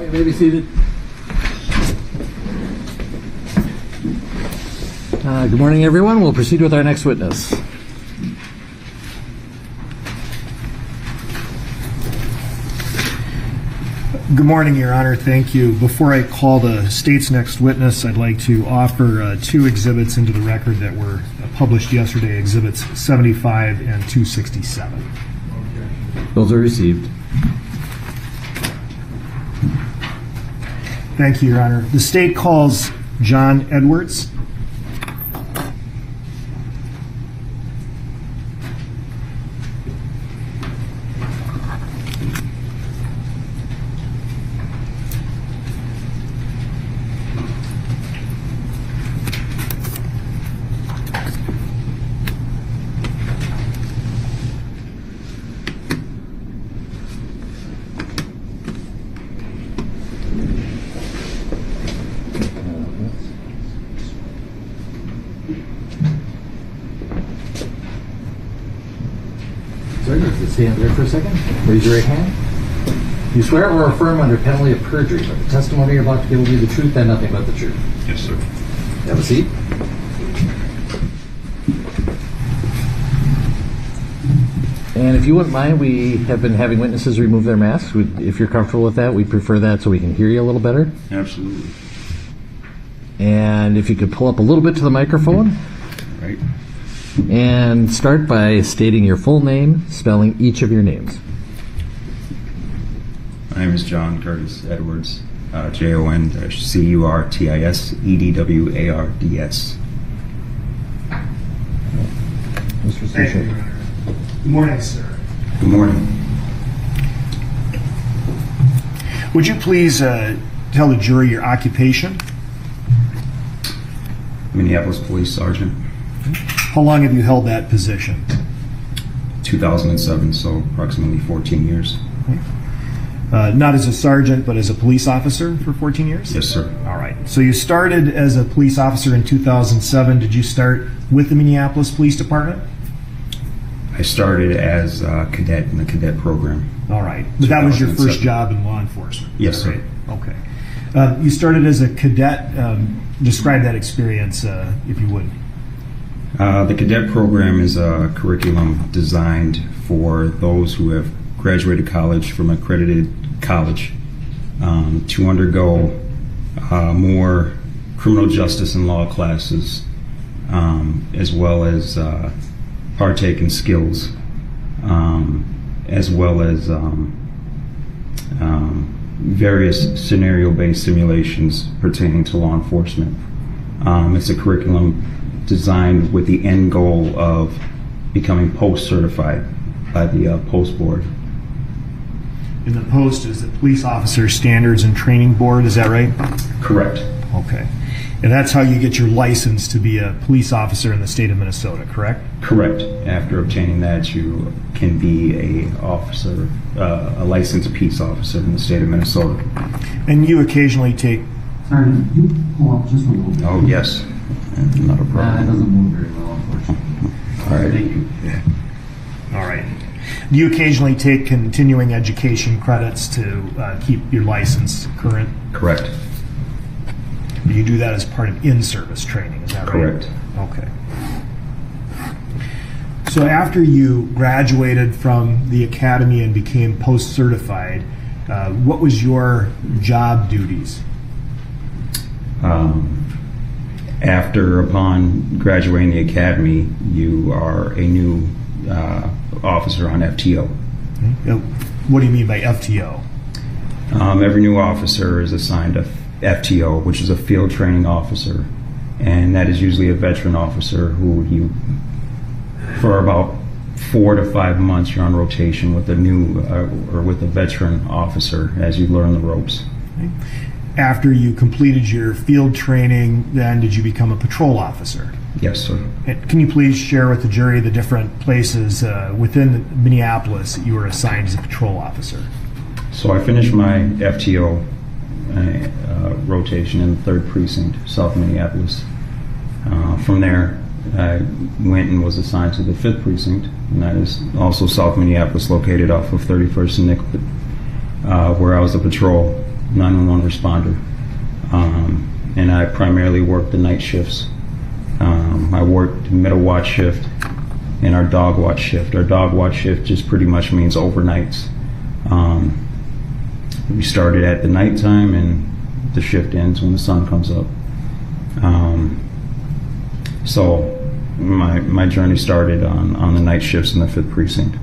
You may be seated. Good morning, everyone. We'll proceed with our next witness. Good morning, Your Honor. Thank you. Before I call the state's next witness, I'd like to offer two exhibits into the record that were published yesterday, Exhibits 75 and 267. Those are received. Thank you, Your Honor. The state calls John Edwards. Stand there for a second. Raise your right hand. You swear or affirm under penalty of perjury that the testimony you're about to give will be the truth and nothing but the truth? Yes, sir. Have a seat. And if you wouldn't mind, we have been having witnesses remove their masks. If you're comfortable with that, we prefer that so we can hear you a little better. Absolutely. And if you could pull up a little bit to the microphone. Right. And start by stating your full name, spelling each of your names. My name is John Curtis Edwards, JON-CURTISEDWARDS. Mr. Thank you, Your Honor. Good morning, sir. Good morning. Would you please tell the jury your occupation? Minneapolis Police Sergeant. How long have you held that position? 2007, so approximately 14 years. Not as a sergeant, but as a police officer for 14 years? Yes, sir. All right. So you started as a police officer in 2007. Did you start with the Minneapolis Police Department? I started as a cadet in the cadet program. All right. But that was your first 2007. job in law enforcement? Yes, sir. Right? Okay. You started as a cadet. Describe that experience, if you would. The cadet program is a curriculum designed for those who have graduated college from accredited college to undergo more criminal justice and law classes, as well as partake in skills, as well as various scenario-based simulations pertaining to law enforcement. It's a curriculum designed with the end goal of becoming post-certified by the Post Board. And the post is the Police Officer Standards and Training Board, is that right? Correct. Okay. And that's how you get your license to be a police officer in the state of Minnesota, correct? Correct. After obtaining that, you can be a officer, a licensed peace officer in the state of Minnesota. And you occasionally take... Sorry, you pull up just a little bit. Oh, yes. Not a That problem. doesn't move very well, unfortunately. All right. Thank you. All right. Do you occasionally take continuing education credits to keep your license current? Correct. You do that as part of in-service training, is that right? Correct. Okay. So after you graduated from the academy and became post-certified, what was your job duties? Upon graduating the academy, you are a new officer on FTO. What do you mean by FTO? Every new officer is assigned a FTO, which is a field training officer, and that is usually a veteran officer who you, for about 4 to 5 months, you're on rotation with a new or with a veteran officer as you learn the ropes. After you completed your field training, then did you become a patrol officer? Yes, sir. Can you please share with the jury the different places within Minneapolis that you were assigned as a patrol officer? So I finished my FTO rotation in the 3rd Precinct, South Minneapolis. From there, I went and was assigned to the 5th Precinct, and that is also South Minneapolis, located off of 31st and Nicollet, where I was a patrol 911 responder. And I primarily worked the night shifts. I worked middle watch shift and our dog watch shift. Our dog watch shift just pretty much means overnights. We started at the nighttime and the shift ends when the sun comes up. So my journey started on the night shifts in the 5th Precinct.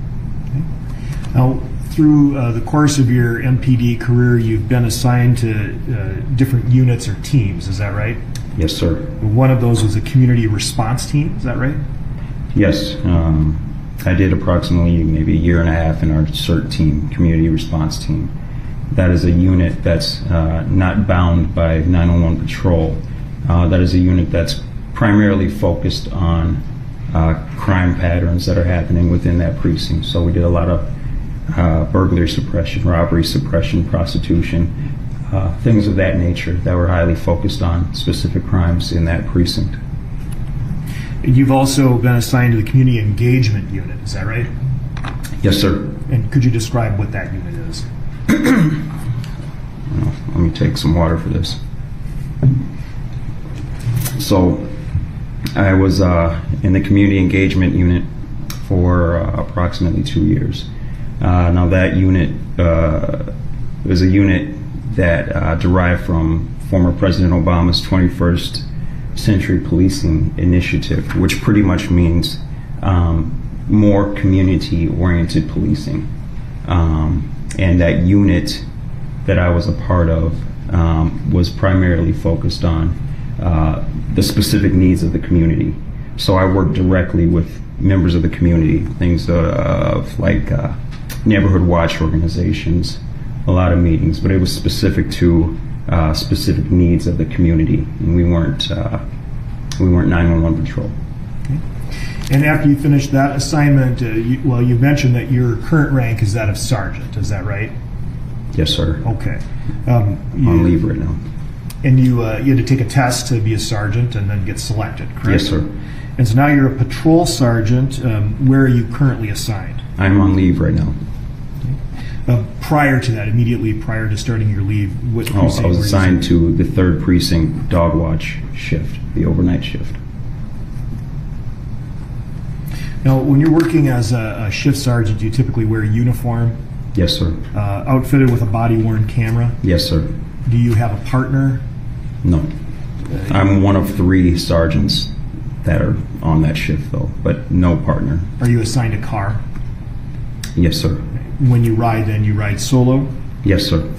Now, through the course of your MPD career, you've been assigned to different units or teams, is that right? Yes, sir. One of those was a community response team, is that right? Yes. I did approximately maybe a year and a half in our CERT team, community response team. That is a unit that's not bound by 911 patrol. That is a unit that's primarily focused on crime patterns that are happening within that precinct. So we did a lot of burglary suppression, robbery suppression, prostitution, things of that nature that were highly focused on specific crimes in that precinct. You've also been assigned to the community engagement unit, is that right? Yes, sir. And could you describe what that unit is? Let me take some water for this. So I was in the community engagement unit for approximately 2 years. Now that unit was a unit that derived from former President Obama's 21st Century Policing Initiative, which pretty much means more community-oriented policing. And that unit that I was a part of was primarily focused on the specific needs of the community. So I worked directly with members of the community, things of like neighborhood watch organizations, a lot of meetings, but it was specific to specific needs of the community, and we weren't 911 patrol. Okay. And after you finished that assignment, you mentioned that your current rank is that of sergeant, is that right? Yes, sir. Okay. On leave right now. And you had to take a test to be a sergeant and then get selected, correct? Yes, sir. And so now you're a patrol sergeant. Where are you currently assigned? I'm on leave right now. Prior to that, immediately prior to starting your leave, what precinct I was were you assigned to the 3rd Precinct dog watch shift, the overnight shift. Now, when you're working as a shift sergeant, do you typically wear a uniform? Yes, sir. Outfitted with a body-worn camera? Yes, sir. Do you have a partner? No. I'm one of 3 sergeants that are on that shift, though, but no partner. Are you assigned a car? Yes, sir. When you ride, then you ride solo? Yes, sir.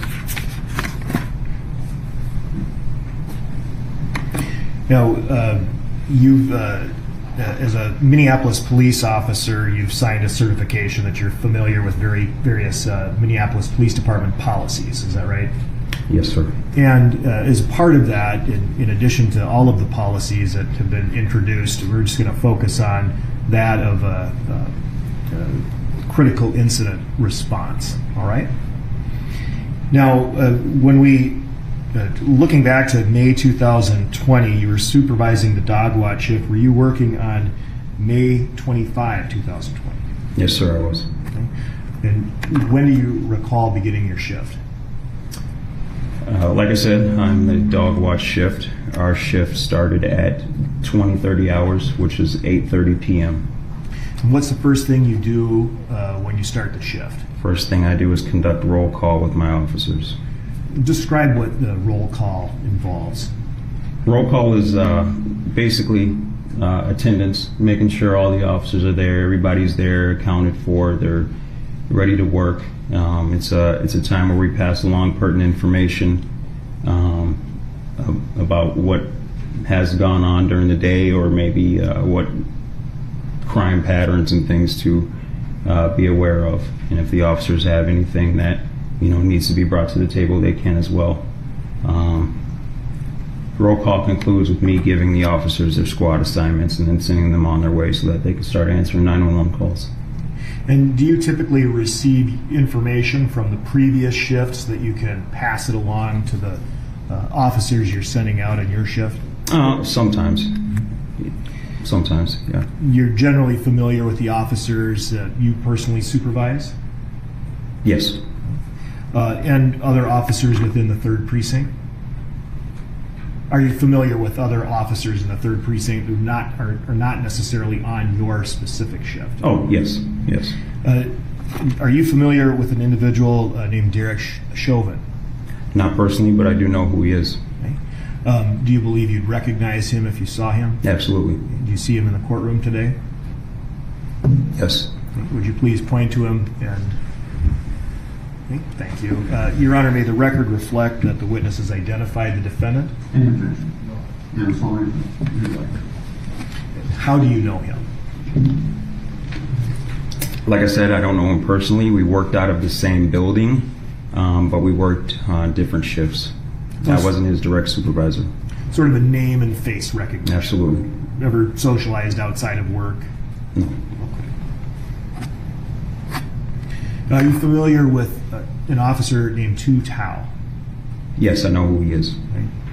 Now, you've, as a Minneapolis police officer, you've signed a certification that you're familiar with various Minneapolis Police Department policies. Is that right? Yes, sir. And as part of that, in addition to all of the policies that have been introduced, we're just going to focus on that of critical incident response. All right? Now, when we looking back to May 2020, you were supervising the dog watch shift. Were you working on May 25, 2020? Yes, sir, I was. Okay. And when do you recall beginning your shift? Like I said, I'm the dog watch shift. Our shift started at 20-30 hours, which is 8:30 p.m. And what's the first thing you do when you start the shift? First thing I do is conduct roll call with my officers. Describe what the roll call involves. Roll call is basically attendance, making sure all the officers are there, everybody's there, accounted for, they're ready to work. It's a time where we pass along pertinent information about what has gone on during the day, or maybe what crime patterns and things to be aware of. And if the officers have anything that needs to be brought to the table, they can as well. Roll call concludes with me giving the officers their squad assignments and then sending them on their way so that they can start answering 911 calls. And do you typically receive information from the previous shifts that you can pass it along to the officers you're sending out on your shift? Sometimes. Sometimes, yeah. You're generally familiar with the officers that you personally supervise? Yes. And other officers within the 3rd Precinct? Are you familiar with other officers in the 3rd Precinct who are not necessarily on your specific shift? Oh, yes, yes. Are you familiar with an individual named Derek Chauvin? Not personally, but I do know who he is. Okay. Do you believe you'd recognize him if you saw him? Absolutely. Do you see him in the courtroom today? Yes. Would you please point to him and... Okay, thank you. Your Honor, may the record reflect that the witness has identified the defendant? And objection. And following your record. How do you know him? Like I said, I don't know him personally. We worked out of the same building, but we worked on different shifts. I wasn't his direct supervisor. Sort of a name and face recognition. Absolutely. Ever socialized outside of work? No. Are you familiar with an officer named Tu Tao? Yes, I know who he is.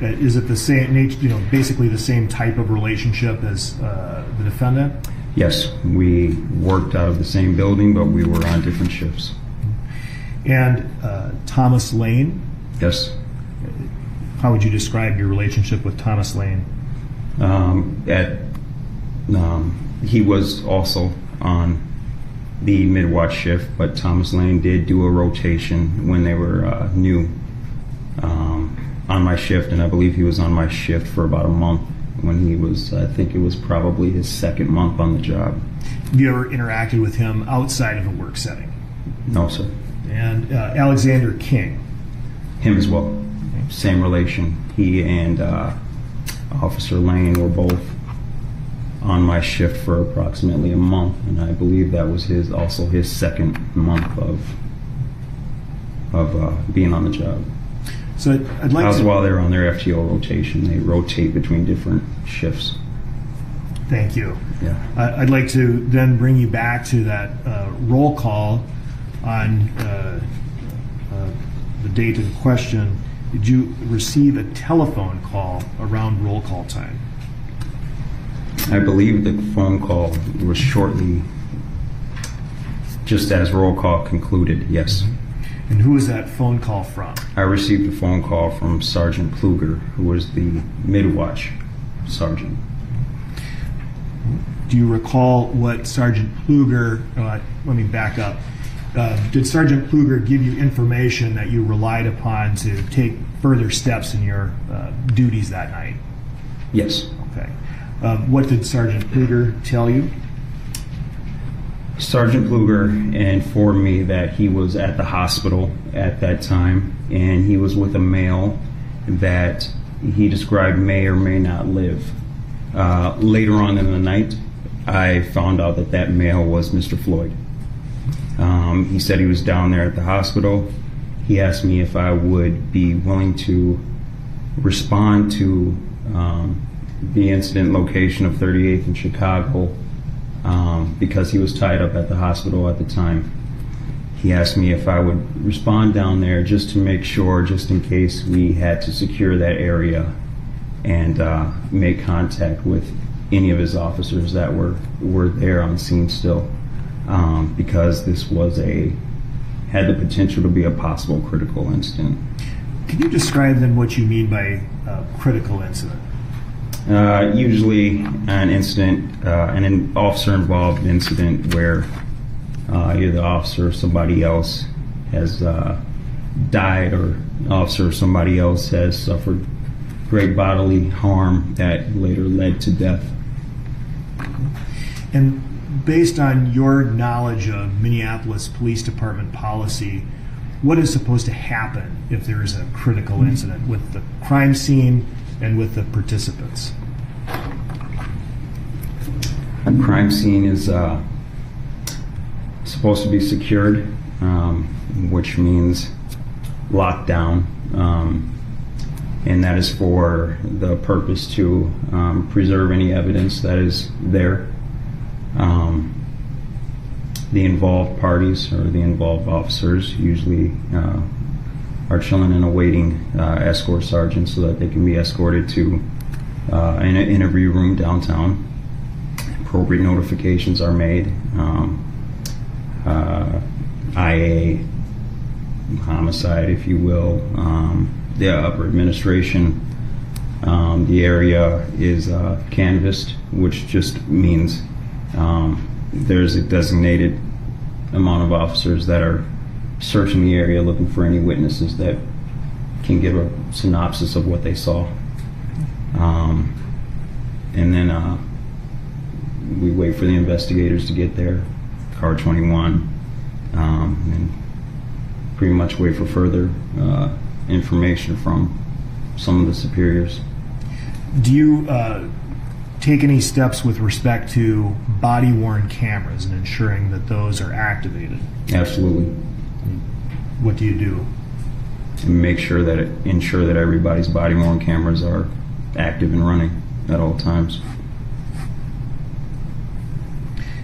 Right. Is it the same nature, basically the same type of relationship as the defendant? Yes, we worked out of the same building, but we were on different shifts. And Thomas Lane? Yes. How would you describe your relationship with Thomas Lane? He was also on the mid-watch shift, but Thomas Lane did do a rotation when they were new on my shift, and I believe he was on my shift for about a month when he was, I think it was probably his 2nd month on the job. Have you ever interacted with him outside of a work setting? No, sir. And Alexander King? Him as well. Same relation. He and Officer Lane were both on my shift for approximately a month, and I believe that was also his 2nd month of being on the job. So I'd like That was to... while they were on their FTO rotation. They rotate between different shifts. Thank you. Yeah. I'd like to then bring you back to that roll call on the date of the question. Did you receive a telephone call around roll call time? I believe the phone call was shortly, just as roll call concluded, yes. And who was that phone call from? I received a phone call from Sergeant Pluger, who was the mid-watch sergeant. Do you recall what Sergeant Pluger, let me back up. Did Sergeant Pluger give you information that you relied upon to take further steps in your duties that night? Yes. Okay. What did Sergeant Pluger tell you? Sergeant Pluger informed me that he was at the hospital at that time, and he was with a male that he described may or may not live. Later on in the night, I found out that that male was Mr. Floyd. He said he was down there at the hospital. He asked me if I would be willing to respond to the incident location of 38th in Chicago because he was tied up at the hospital at the time. He asked me if I would respond down there just to make sure, just in case we had to secure that area and make contact with any of his officers that were there on scene still, because this was had the potential to be a possible critical incident. Can you describe then what you mean by critical incident? Usually an incident, an officer-involved incident where either the officer or somebody else has died, or an officer or somebody else has suffered great bodily harm that later led to death. And based on your knowledge of Minneapolis Police Department policy, what is supposed to happen if there is a critical incident with the crime scene and with the participants? A crime scene is supposed to be secured, which means locked down, and that is for the purpose to preserve any evidence that is there. The involved parties or the involved officers usually are chilling and awaiting escort sergeants so that they can be escorted to an interview room downtown. Appropriate notifications are made. IA homicide, if you will. The upper administration, the area is canvassed, which just means there's a designated amount of officers that are searching the area looking for any witnesses that can give a synopsis of what they saw. And then we wait for the investigators to get there, car 21, and pretty much wait for further information from some of the superiors. Do you take any steps with respect to body-worn cameras and ensuring that those are activated? Absolutely. What do you do? And ensure that everybody's body-worn cameras are active and running at all times.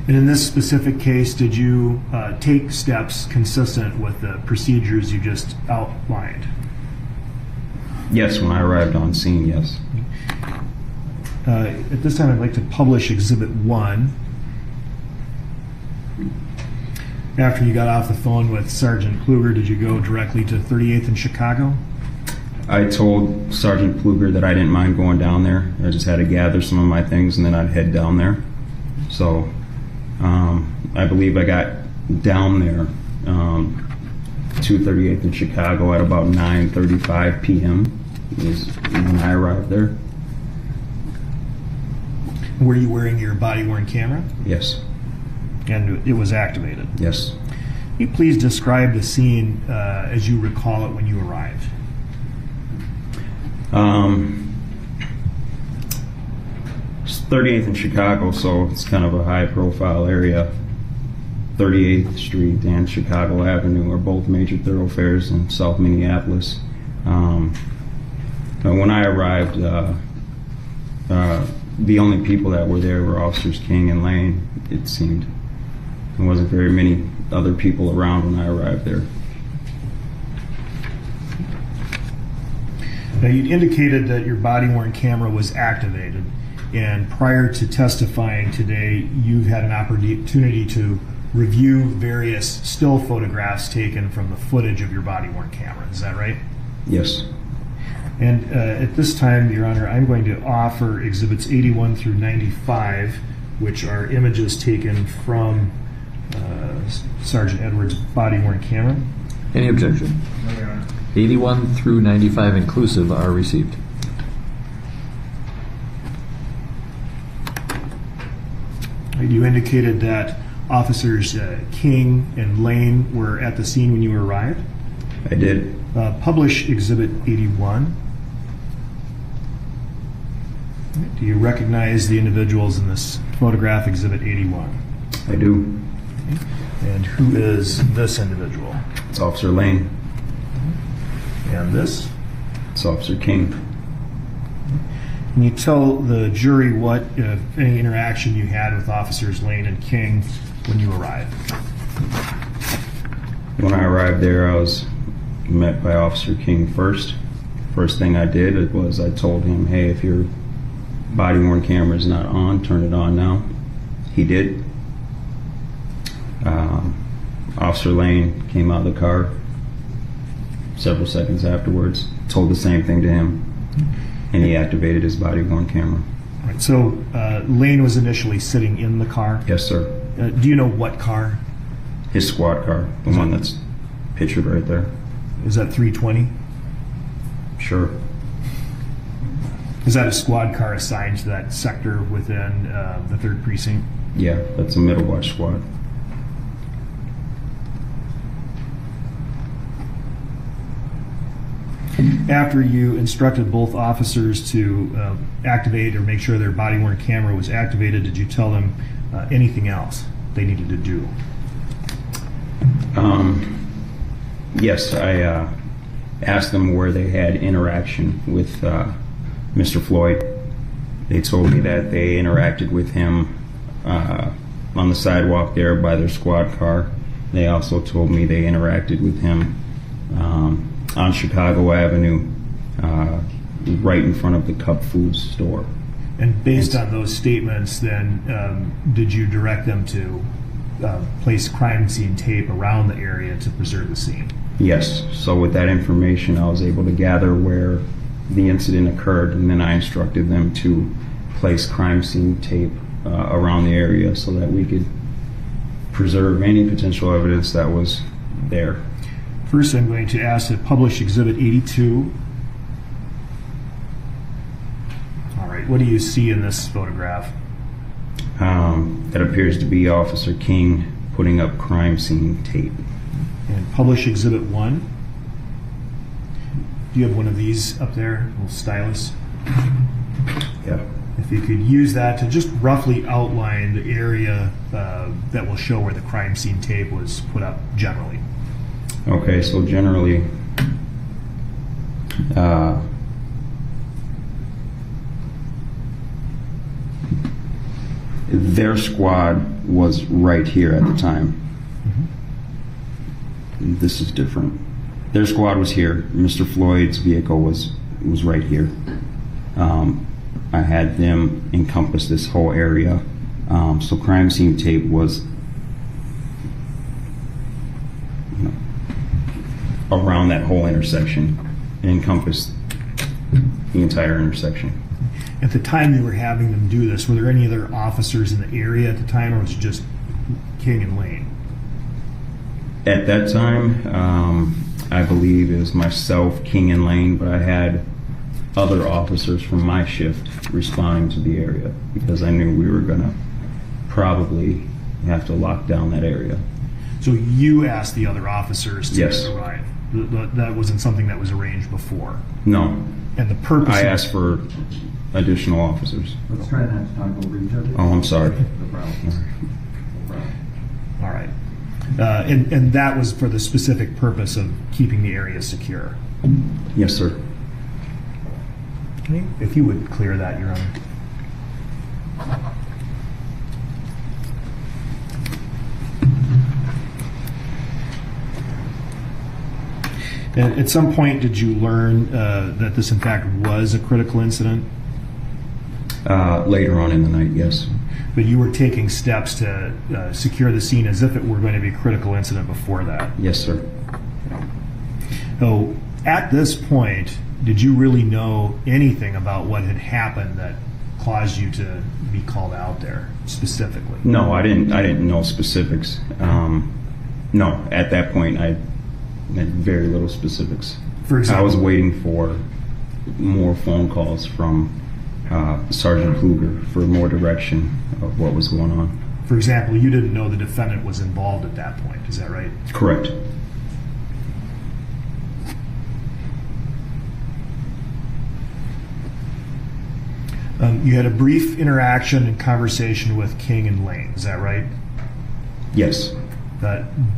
And in this specific case, did you take steps consistent with the procedures you just outlined? Yes, when I arrived on scene, yes. At this time, I'd like to publish Exhibit 1. After you got off the phone with Sergeant Kluger, did you go directly to 38th in Chicago? I told Sergeant Kluger that I didn't mind going down there. I just had to gather some of my things and then I'd head down there. So I believe I got down there to 38th in Chicago at about 9:35 p.m. is when I arrived there. Were you wearing your body-worn camera? Yes. And it was activated? Yes. Can you please describe the scene as you recall it when you arrived? It's 38th in Chicago, so it's kind of a high-profile area. 38th Street and Chicago Avenue are both major thoroughfares in South Minneapolis. When I arrived, the only people that were there were Officers King and Lane, it seemed. There wasn't very many other people around when I arrived there. Now, you indicated that your body-worn camera was activated, and prior to testifying today, you've had an opportunity to review various still photographs taken from the footage of your body-worn camera. Is that right? Yes. And at this time, Your Honor, I'm going to offer Exhibits 81 through 95, which are images taken from Sergeant Edwards' body-worn camera. Any objection? 81 through 95 inclusive are received. You indicated that Officers King and Lane were at the scene when you arrived. I did. Publish Exhibit 81. Do you recognize the individuals in this photograph, Exhibit 81? I do. And who is this individual? It's Officer Lane. And this? It's Officer King. Can you tell the jury what, if any, interaction you had with Officers Lane and King when you arrived? When I arrived there, I was met by Officer King first. First thing I did was I told him, hey, if your body-worn camera is not on, turn it on now. He did. Officer Lane came out of the car several seconds afterwards, told the same thing to him, and he activated his body-worn camera. All right, so Lane was initially sitting in the car? Yes, sir. Do you know what car? His squad car, the one that's pictured right there. Is that 320? Sure. Is that a squad car assigned to that sector within the 3rd Precinct? Yeah, that's a middle watch squad. After you instructed both officers to activate or make sure their body-worn camera was activated, did you tell them anything else they needed to do? Yes, I asked them where they had interaction with Mr. Floyd. They told me that they interacted with him on the sidewalk there by their squad car. They also told me they interacted with him on Chicago Avenue, right in front of the Cup Foods store. And based on those statements, then, did you direct them to place crime scene tape around the area to preserve the scene? Yes. So with that information, I was able to gather where the incident occurred, and then I instructed them to place crime scene tape around the area so that we could preserve any potential evidence that was there. First, I'm going to ask to publish Exhibit 82. All right, what do you see in this photograph? That appears to be Officer King putting up crime scene tape. And publish Exhibit 1. Do you have one of these up there, little stylus? Yeah. If you could use that to just roughly outline the area that will show where the crime scene tape was put up generally. Okay, so generally, their squad was right here at the time. This is different. Their squad was here. Mr. Floyd's vehicle was right here. I had them encompass this whole area. So crime scene tape was around that whole intersection, encompassed the entire intersection. At the time you were having them do this, were there any other officers in the area at the time, or was it just King and Lane? At that time, I believe it was myself, King, and Lane, but I had other officers from my shift responding to the area because I knew we were going to probably have to lock down that area. So you asked the other officers to Yes. arrive? That wasn't something that was arranged before? No, And the purpose I of- asked for additional officers. Let's try not to talk over each other. Oh, I'm sorry. No problem. No problem. All right. And that was for the specific purpose of keeping the area secure? Yes, sir. Okay. If you would clear that, Your Honor. And at some point, did you learn that this, in fact, was a critical incident? Later on in the night, yes. But you were taking steps to secure the scene as if it were going to be a critical incident before that? Yes, sir. So, at this point, did you really know anything about what had happened that caused you to be called out there specifically? No, I didn't know specifics. No, at that point, I had very little specifics. For example? I was waiting for more phone calls from Sergeant Kluger for more direction of what was going on. For example, you didn't know the defendant was involved at that point, is that right? Correct. You had a brief interaction and conversation with King and Lane, is that right? Yes.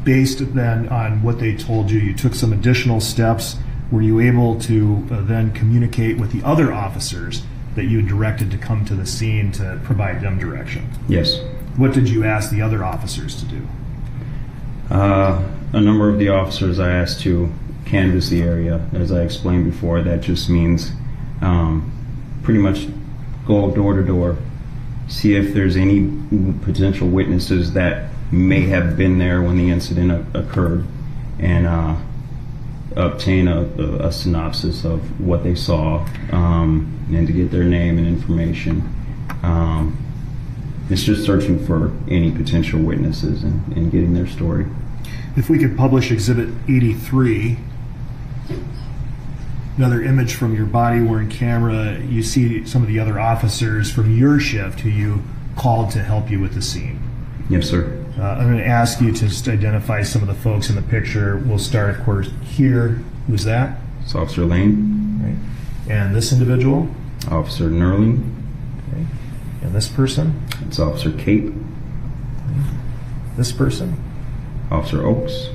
Based then on what they told you, you took some additional steps. Were you able to then communicate with the other officers that you had directed to come to the scene to provide them direction? Yes. What did you ask the other officers to do? A number of the officers I asked to canvass the area. As I explained before, that just means pretty much go door to door, see if there's any potential witnesses that may have been there when the incident occurred, and obtain a synopsis of what they saw, and to get their name and information. It's just searching for any potential witnesses and getting their story. If we could publish Exhibit 83, another image from your body-worn camera, you see some of the other officers from your shift who you called to help you with the scene. Yes, sir. I'm going to ask you to just identify some of the folks in the picture. We'll start, of course, here. Who's that? It's Officer Lane, Right. And this individual? Officer Nerling, Okay. And this person? it's Officer Cape, This person? Officer Oaks,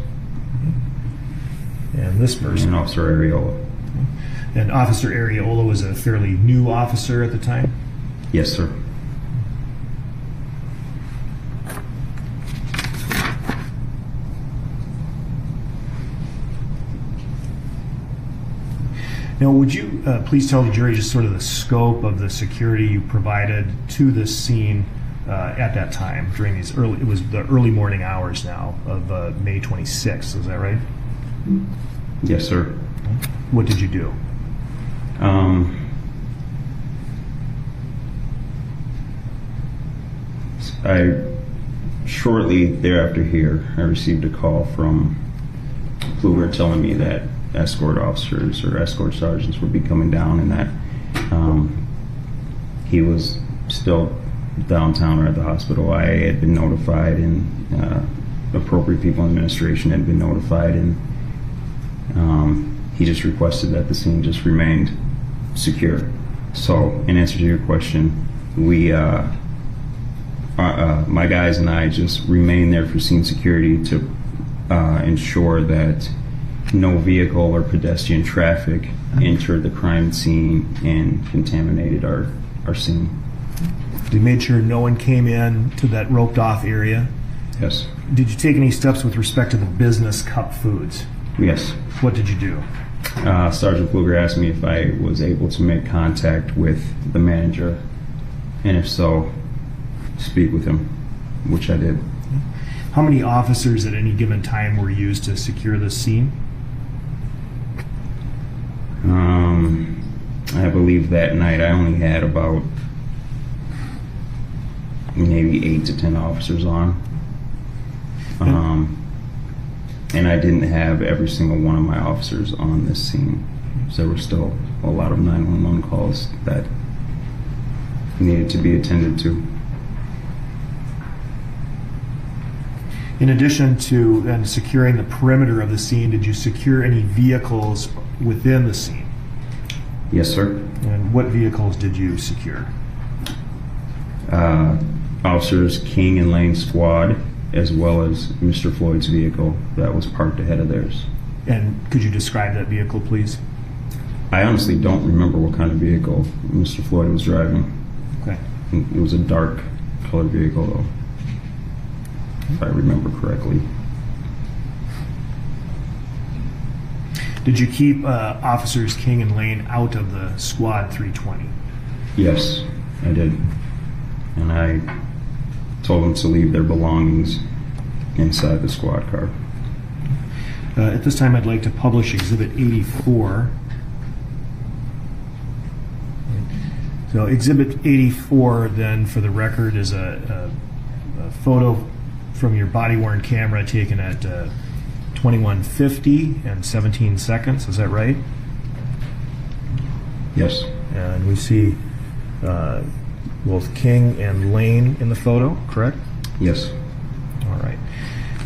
And this person? and Officer Areola. And Officer Areola was a fairly new officer at the time? Yes, sir. Now, would you please tell the jury just sort of the scope of the security you provided to this scene at that time during these it was the early morning hours now of May 26th, is that right? Yes, sir. What did you do? Shortly thereafter here, I received a call from Kluger telling me that escort officers or escort sergeants would be coming down, and that he was still downtown or at the hospital. I had been notified, and appropriate people in administration had been notified, and he just requested that the scene just remained secure. So, in answer to your question, we, my guys and I just remained there for scene security to ensure that no vehicle or pedestrian traffic entered the crime scene and contaminated our scene. You made sure no one came in to that roped off area. Yes. Did you take any steps with respect to the business cup foods? Yes. What did you do? Sergeant Kluger asked me if I was able to make contact with the manager, and if so, speak with him, which I did. How many officers at any given time were used to secure the scene? I believe that night I only had about maybe 8 to 10 officers on. And I didn't have every single one of my officers on this scene. So there were still a lot of 911 calls that needed to be attended to. In addition to then securing the perimeter of the scene, did you secure any vehicles within the scene? Yes, sir. And what vehicles did you secure? Officers King and Lane squad, as well as Mr. Floyd's vehicle that was parked ahead of theirs. And could you describe that vehicle, please? I honestly don't remember what kind of vehicle Mr. Floyd was driving. Okay. It was a dark colored vehicle, though, if I remember correctly. Did you keep officers King and Lane out of the squad 320? Yes, I did. And I told them to leave their belongings inside the squad car. At this time, I'd like to publish Exhibit 84. So Exhibit 84, then, for the record, is a photo from your body-worn camera taken at 21:50 and 17 seconds. Is that right? Yes. And we see both King and Lane in the photo, correct? Yes. All right.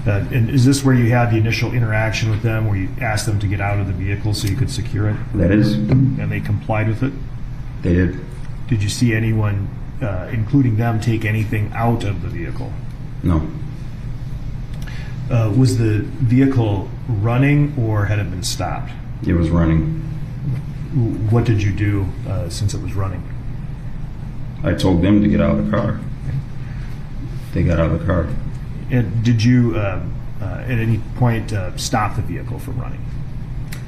And is this where you had the initial interaction with them, where you asked them to get out of the vehicle so you could secure it? That is. And they complied with it? They did. Did you see anyone, including them, take anything out of the vehicle? No. Was the vehicle running or had it been stopped? It was running. What did you do since it was running? I told them to get out of the car. They got out of the car. And did you, at any point, stop the vehicle from running?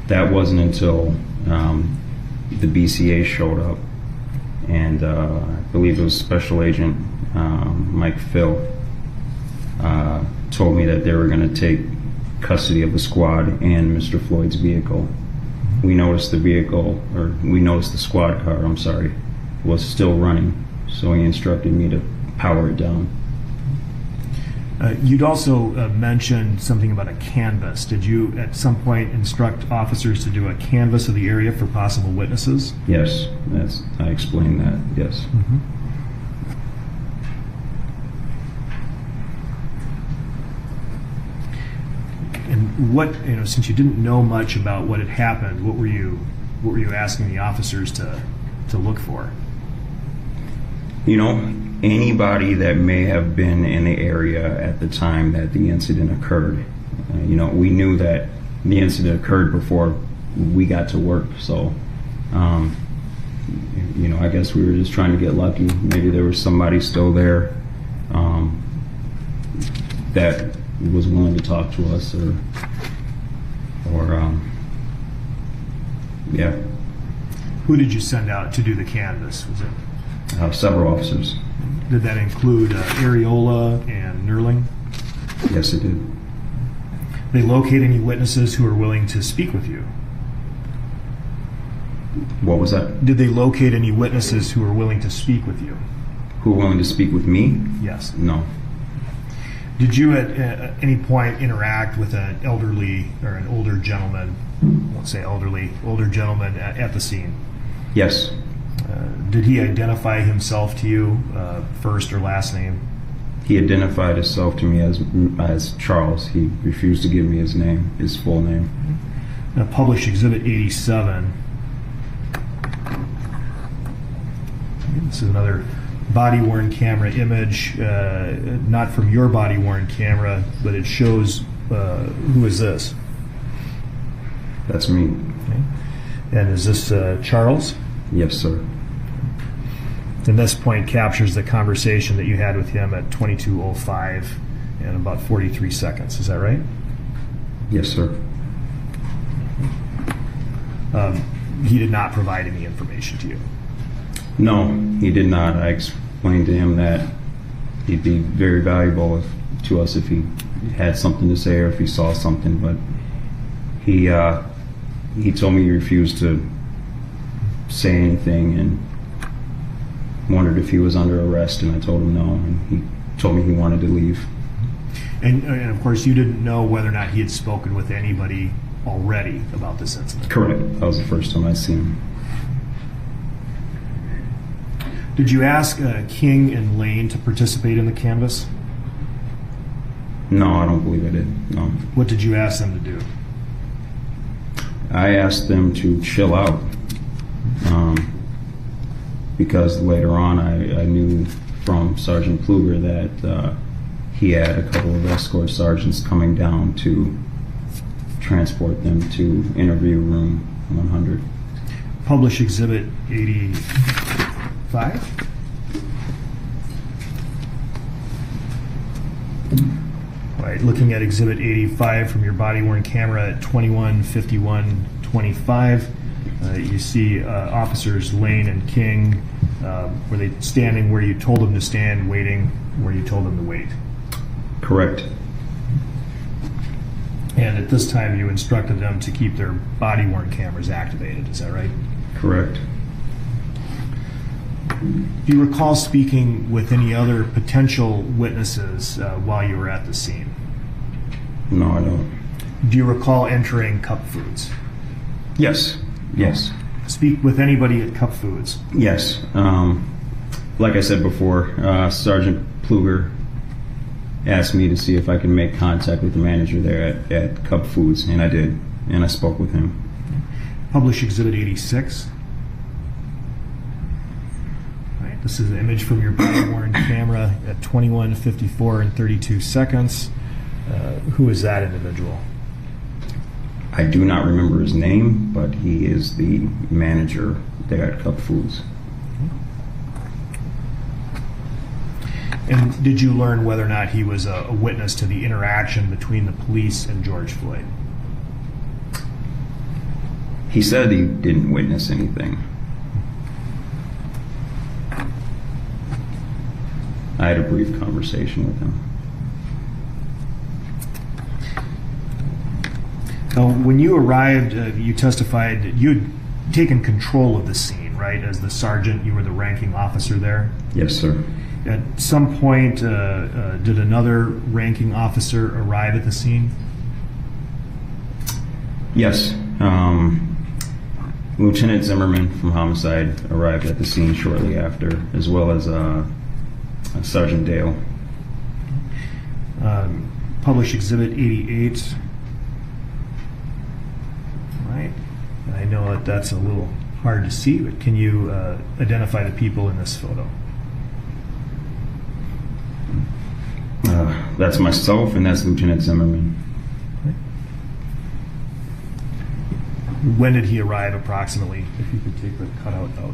That wasn't until the BCA showed up, and I believe it was Special Agent Mike Phil told me that they were going to take custody of the squad and Mr. Floyd's vehicle. We noticed the squad car, I'm sorry, was still running, so he instructed me to power it down. You'd also mentioned something about a canvass. Did you at some point instruct officers to do a canvass of the area for possible witnesses? Yes, I explained that, yes. Mm-hmm. And what, since you didn't know much about what had happened, what were you asking the officers to look for? Anybody that may have been in the area at the time that the incident occurred. We knew that the incident occurred before we got to work, so I guess we were just trying to get lucky. Maybe there was somebody still there that was willing to talk to us, or yeah. Who did you send out to do the canvass? Was it several officers? Did that include Areola and Nerling? Yes, it did. They locate any witnesses who are willing to speak with you? What was that? Did they locate any witnesses who are willing to speak with you? Who are willing to speak with me? Yes. No. Did you at any point interact with an elderly or an older gentleman, I won't say elderly, older gentleman at the scene? Yes. Did he identify himself to you, first or last name? He identified himself to me as Charles. He refused to give me his name, his full name. Published Exhibit 87. This is another body-worn camera image, not from your body-worn camera, but it shows, who is this? That's me. Okay. And is this Charles? Yes, sir. And this point captures the conversation that you had with him at 22:05 and about 43 seconds. Is that right? Yes, sir. He did not provide any information to you. No, he did not. I explained to him that he'd be very valuable to us if he had something to say or if he saw something, but he told me he refused to say anything and wondered if he was under arrest, and I told him no, and he told me he wanted to leave. And of course, you didn't know whether or not he had spoken with anybody already about this incident. Correct. That was the first time I'd seen him. Did you ask King and Lane to participate in the canvass? No, I don't believe I did. No. What did you ask them to do? I asked them to chill out because later on I knew from Sergeant Pluger that he had a couple of escort sergeants coming down to transport them to interview room 100. Publish Exhibit 85. All right, looking at Exhibit 85 from your body-worn camera at 21:51:25, you see officers Lane and King. Were they standing where you told them to stand, waiting where you told them to wait? Correct. And at this time, you instructed them to keep their body-worn cameras activated. Is that right? Correct. Do you recall speaking with any other potential witnesses while you were at the scene? No, I don't. Do you recall entering Cup Foods? Yes. Yes. Speak with anybody at Cup Foods? Yes. Like I said before, Sergeant Pluger asked me to see if I could make contact with the manager there at Cup Foods, and I did, and I spoke with him. Publish Exhibit 86. Right, this is an image from your body-worn camera at 21:54:32. Who is that individual? I do not remember his name, but he is the manager there at Cup Foods. And did you learn whether or not he was a witness to the interaction between the police and George Floyd? He said he didn't witness anything. I had a brief conversation with him. Now, when you arrived, you testified that you had taken control of the scene, right? As the sergeant, you were the ranking officer there. Yes, sir. At some point, did another ranking officer arrive at the scene? Yes. Lieutenant Zimmerman from Homicide arrived at the scene shortly after, as well as Sergeant Dale. Publish Exhibit 88. Right. And I know that that's a little hard to see, but can you identify the people in this photo? That's myself, and that's Lieutenant Zimmerman. When did he arrive approximately? If you could take the cutout out.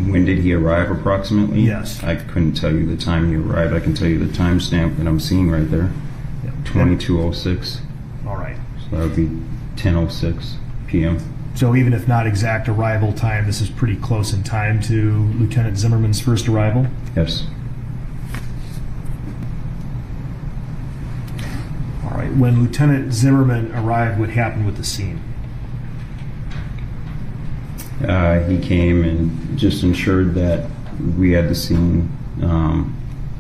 When did he arrive approximately? Yes. I couldn't tell you the time he arrived. I can tell you the timestamp that I'm seeing right there. Yeah. 22:06. All right. So that would be 10:06 p.m. So even if not exact arrival time, this is pretty close in time to Lieutenant Zimmerman's first arrival? Yes. When Lieutenant Zimmerman arrived, what happened with the scene? He came and just ensured that we had the scene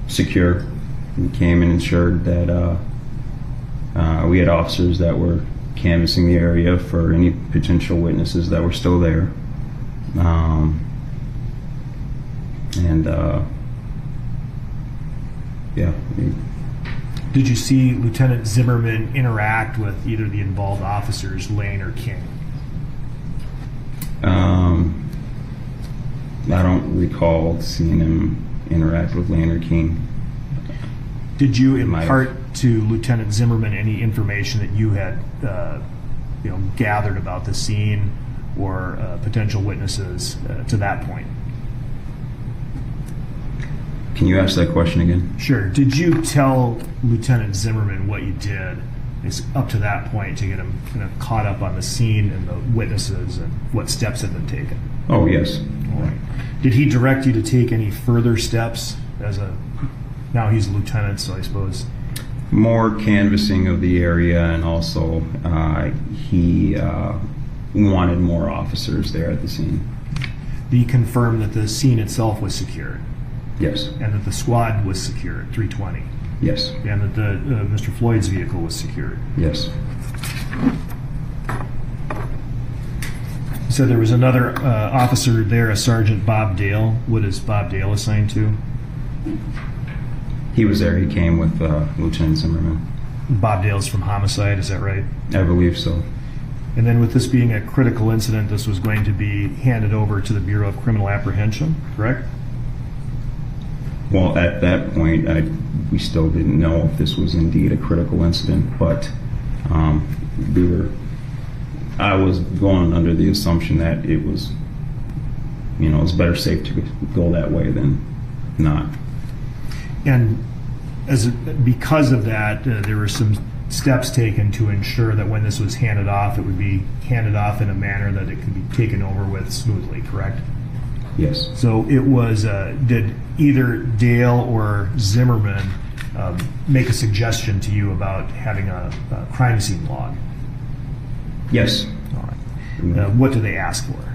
secure. He came and ensured that we had officers that were canvassing the area for any potential witnesses that were still there. Yeah. Did you see Lieutenant Zimmerman interact with either the involved officers, Lane or King? I don't recall seeing him interact with Lane or King. Did you Might impart to Lieutenant Zimmerman any information that you had gathered about the scene or potential witnesses to that point? Can you ask that question again? Sure. Did you tell Lieutenant Zimmerman what you did up to that point to get him kind of caught up on the scene and the witnesses and what steps had been taken? Oh, yes. All right. Did he direct you to take any further steps now he's a lieutenant, so I suppose? More canvassing of the area, and also he wanted more officers there at the scene. Did he confirm that the scene itself was secured? Yes. And that the squad was secured, 320? Yes. And that Mr. Floyd's vehicle was secured? Yes. You said there was another officer there, a Sergeant Bob Dale. What is Bob Dale assigned to? He was there. He came with Lieutenant Zimmerman. Bob Dale's from homicide, is that right? I believe so. And then with this being a critical incident, this was going to be handed over to the Bureau of Criminal Apprehension, correct? Well, at that point, we still didn't know if this was indeed a critical incident, but I was going under the assumption that it was, it's better safe to go that way than not. And because of that, there were some steps taken to ensure that when this was handed off, it would be handed off in a manner that it could be taken over with smoothly, correct? Yes. So it was, did either Dale or Zimmerman make a suggestion to you about having a crime scene log? Yes. All right. What did they ask for?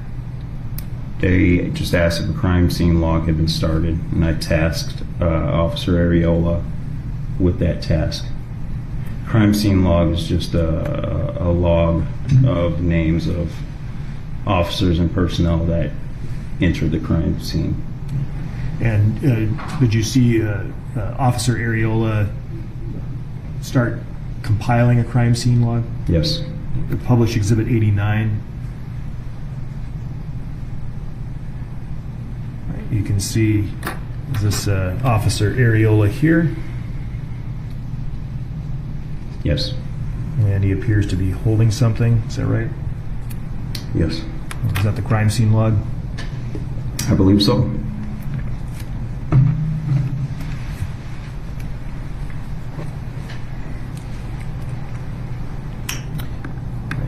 They just asked if a crime scene log had been started, and I tasked Officer Areola with that task. Crime scene log is just a log of names of officers and personnel that entered the crime scene. And did you see Officer Areola start compiling a crime scene log? Yes. Publish Exhibit 89. You can see this Officer Areola here. Yes. And he appears to be holding something. Is that right? Yes. Is that the crime scene log? I believe so.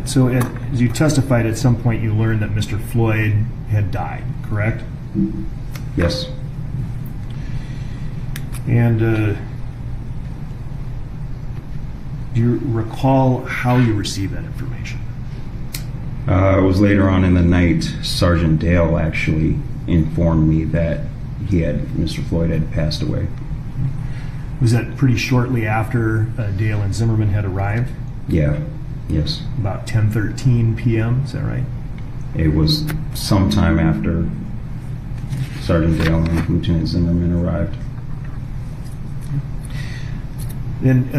So as you testified, at some point you learned that Mr. Floyd had died, correct? Yes. And do you recall how you received that information? It was later on in the night, Sergeant Dale actually informed me that Mr. Floyd had passed away. Was that pretty shortly after Dale and Zimmerman had arrived? Yeah. Yes. About 10:13 p.m., is that right? It was sometime after Sergeant Dale and Lieutenant Zimmerman arrived. Then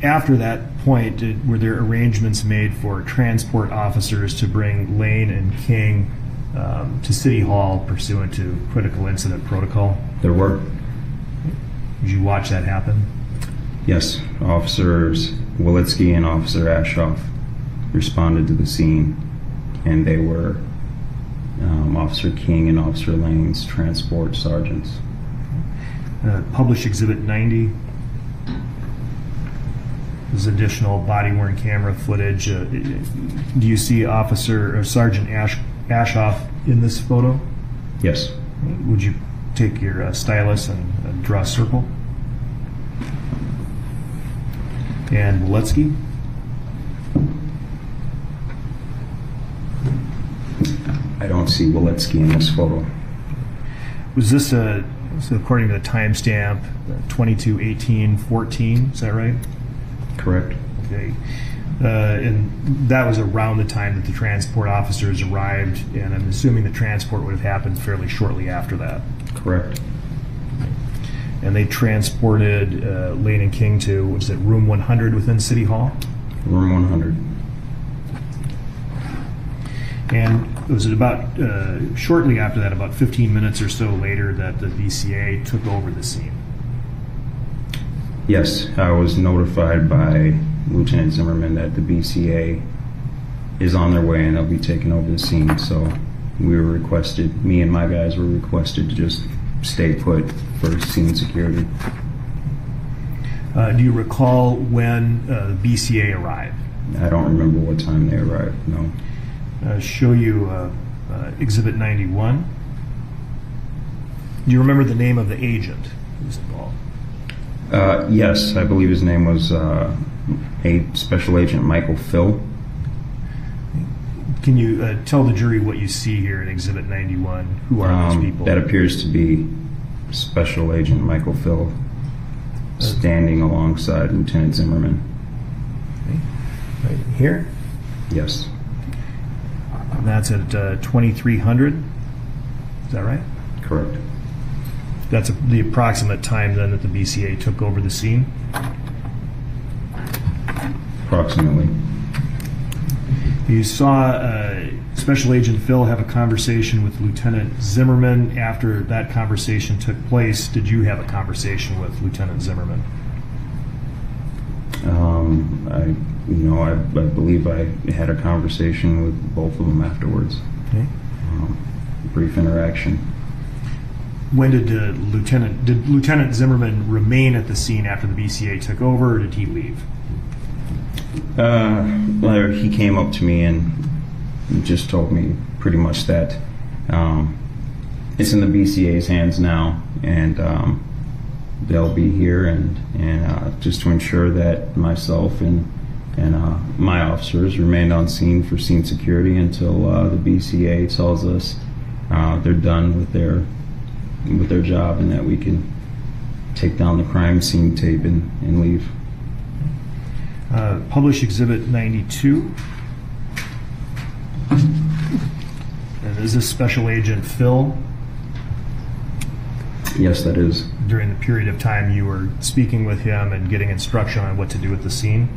after that point, were there arrangements made for transport officers to bring Lane and King to City Hall pursuant to critical incident protocol? There were. Did you watch that happen? Yes. Officers Walitsky and Officer Ashoff responded to the scene, and they were Officer King and Officer Lane's transport sergeants. Publish Exhibit 90. There's additional body-worn camera footage. Do you see Officer or Sergeant Ashoff in this photo? Yes. Would you take your stylus and draw a circle? And Waletsky? I don't see Waletsky in this photo. Was this so according to the timestamp, 22/18/14? Is that right? Correct. Okay. And that was around the time that the transport officers arrived, and I'm assuming the transport would have happened fairly shortly after that. Correct. And they transported Lane and King to, was it room 100 within City Hall? Room 100. And was it about shortly after that, about 15 minutes or so later, that the BCA took over the scene? Yes, I was notified by Lieutenant Zimmerman that the BCA is on their way and they'll be taking over the scene. So we were requested, me and my guys were requested to just stay put for scene security. Do you recall when the BCA arrived? I don't remember what time they arrived, no. Show you Exhibit 91. Do you remember the name of the agent who was involved? Yes, I believe his name was a Special Agent Michael Phil. Can you tell the jury what you see here in Exhibit 91? Who are those people? That appears to be Special Agent Michael Phil standing alongside Lieutenant Zimmerman. Right here? Yes. And that's at 2300. Is that right? Correct. That's the approximate time then that the BCA took over the scene? Approximately. You saw Special Agent Phil have a conversation with Lieutenant Zimmerman. After that conversation took place, did you have a conversation with Lieutenant Zimmerman? I believe I had a conversation with both of them afterwards. Okay. Brief interaction. When did Lieutenant Zimmerman remain at the scene after the BCA took over, or did he leave? Well, he came up to me and just told me pretty much that it's in the BCA's hands now, and they'll be here, and just to ensure that myself and my officers remained on scene for scene security until the BCA tells us they're done with their job and that we can take down the crime scene tape and leave. Publish Exhibit 92. And is this Special Agent Phil? Yes, that is. During the period of time you were speaking with him and getting instruction on what to do with the scene?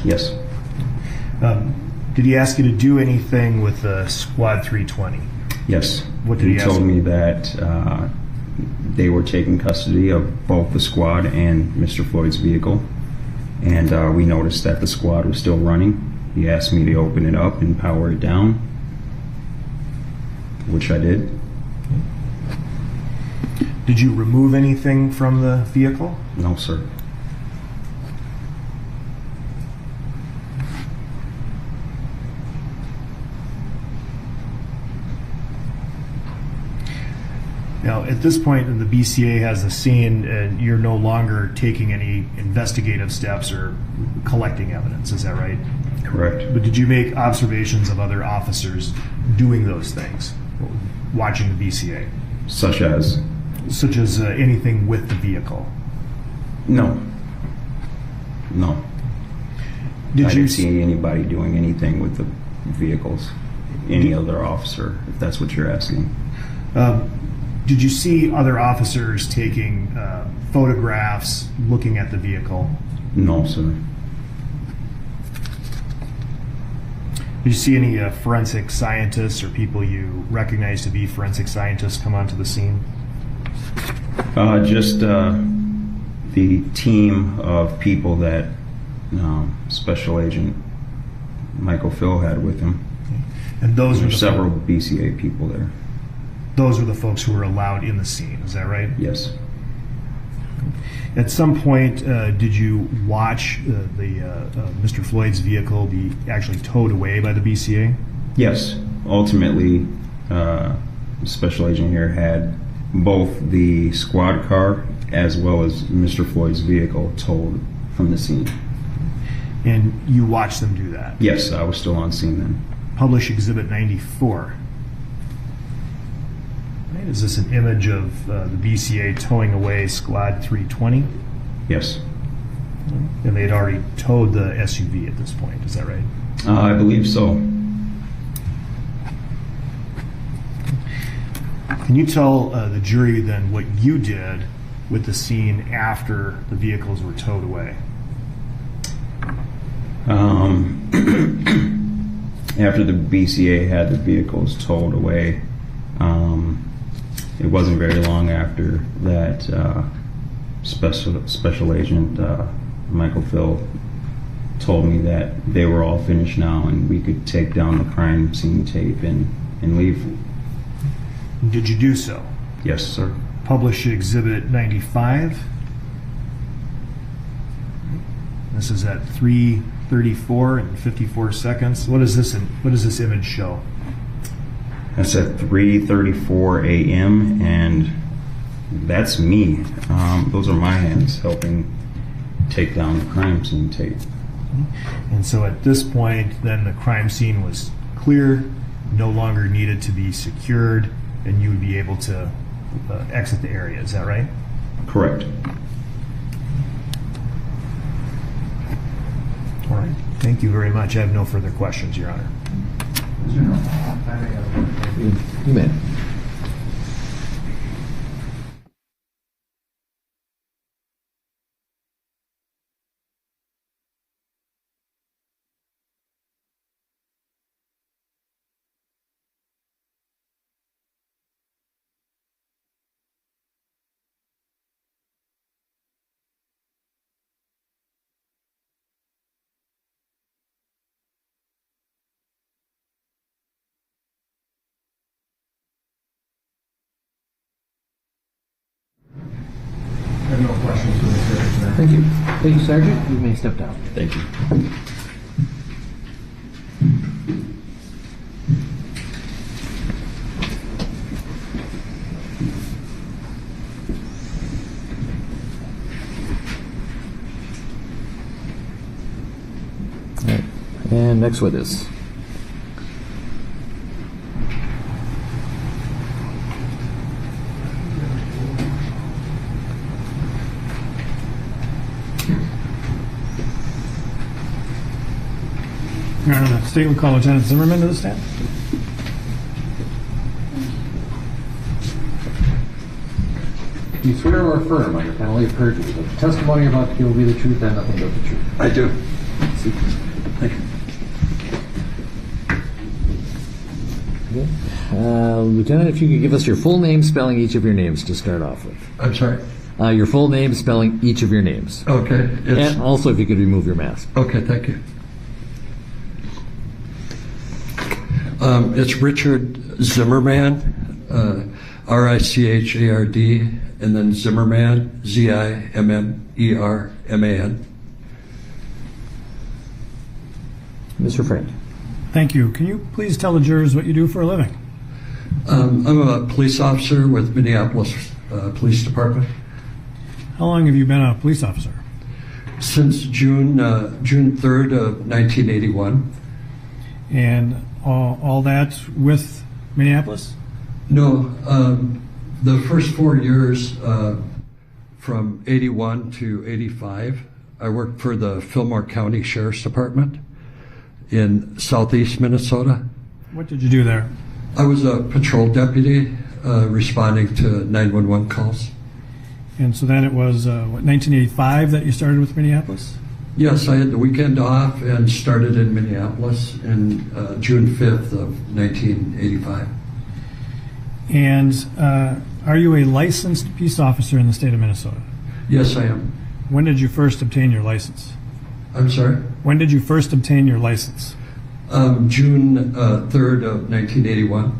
Yes. Did he ask you to do anything with Squad 320? Yes. What did he ask told you? me that they were taking custody of both the squad and Mr. Floyd's vehicle. And we noticed that the squad was still running. He asked me to open it up and power it down, which I did. Did you remove anything from the vehicle? No, sir. Now, at this point, the BCA has the scene, and you're no longer taking any investigative steps or collecting evidence. Is that right? Correct. But did you make observations of other officers doing those things, watching the BCA? Such as? Such as anything with the vehicle? No. No. I Did you didn't see anybody doing anything with the vehicles. Any other officer, if that's what you're asking. Did you see other officers taking photographs, looking at the vehicle? No, sir. Did you see any forensic scientists or people you recognize to be forensic scientists come onto the scene? Just the team of people that Special Agent Michael Phil had with him. And those There were were several BCA people there. Those were the folks who were allowed in the scene. Is that right? Yes. At some point, did you watch Mr. Floyd's vehicle be actually towed away by the BCA? Yes. Ultimately, Special Agent here had both the squad car as well as Mr. Floyd's vehicle towed from the scene. And you watched them do that? Yes, I was still on scene then. Publish Exhibit 94. Right, is this an image of the BCA towing away Squad 320? Yes. And they'd already towed the SUV at this point, is that right? I believe so. Can you tell the jury then what you did with the scene after the vehicles were towed away? After the BCA had the vehicles towed away, it wasn't very long after that Special Agent Michael Phil told me that they were all finished now and we could take down the crime scene tape and leave. Did you do so? Yes, sir. Publish Exhibit 95. This is at 3:34 and 54 seconds. What does this image show? That's at 3:34 a.m. and that's me. Those are my hands helping take down the crime scene tape. And so at this point, then the crime scene was clear, no longer needed to be secured, and you would be able to exit the area. Is that right? Correct. All right. Thank you very much. I have no further questions, Your Honor. You may. I have no questions for the jury tonight. Thank you. Thank you, Sergeant. You may step down. Thank you. All right. And next witness. Your Honor, the state would call Lieutenant Zimmerman to the stand. Do you swear or affirm under penalty of perjury that the testimony you're about to give will be the truth and nothing but the truth? I do. Thank you. Okay. Lieutenant, if you could give us your full name, spelling each of your names to start off with. I'm sorry. Your full name, spelling each of your names. Okay. And also, if you could remove your mask. Okay, thank you. It's Richard Zimmerman, R-I-C-H-A-R-D, and then Zimmerman, Z-I-M-M-E-R-M-A-N. Mr. Frank. Thank you. Can you please tell the jurors what you do for a living? I'm a police officer with Minneapolis Police Department. How long have you been a police officer? Since June 3rd of 1981. And all that with Minneapolis? No, the first 4 years, from 81 to 85, I worked for the Fillmore County Sheriff's Department in southeast Minnesota. What did you do there? I was a patrol deputy responding to 911 calls. And so then it was, 1985 that you started with Minneapolis? Yes, I had the weekend off and started in Minneapolis in June 5th of 1985. And are you a licensed peace officer in the state of Minnesota? Yes, I am. When did you first obtain your license? I'm sorry? When did you first obtain your license? June 3rd of 1981.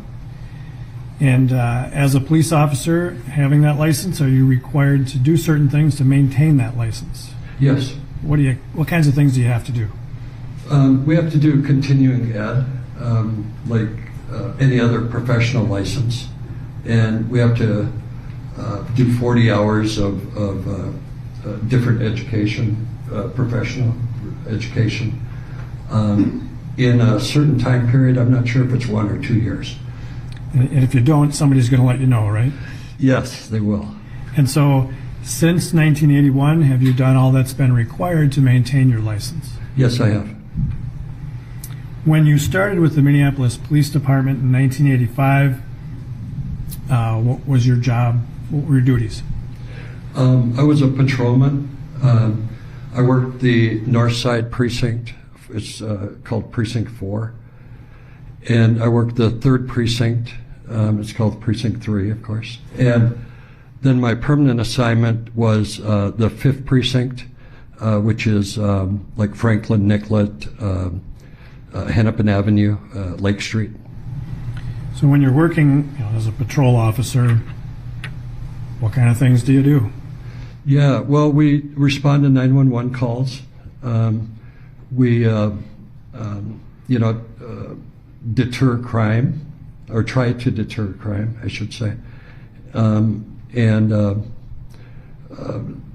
And as a police officer, having that license, are you required to do certain things to maintain that license? Yes. What kinds of things do you have to do? We have to do continuing ed, like any other professional license, and we have to do 40 hours of different education professional education in a certain time period. I'm not sure if it's 1 or 2 years. And if you don't, somebody's going to let you know, right? Yes, they will. And so, since 1981, have you done all that's been required to maintain your license? Yes, I have. When you started with the Minneapolis Police Department in 1985, what was your job? What were your duties? I was a patrolman. I worked the North Side Precinct. It's called Precinct 4. And I worked the 3rd Precinct. It's called Precinct 3, of course. And then my permanent assignment was the 5th Precinct, which is like Franklin, Nicollet, Hennepin Avenue, Lake Street. So when you're working as a patrol officer, what kind of things do you do? Yeah, well, we respond to 911 calls. We, deter crime, or try to deter crime, I should say.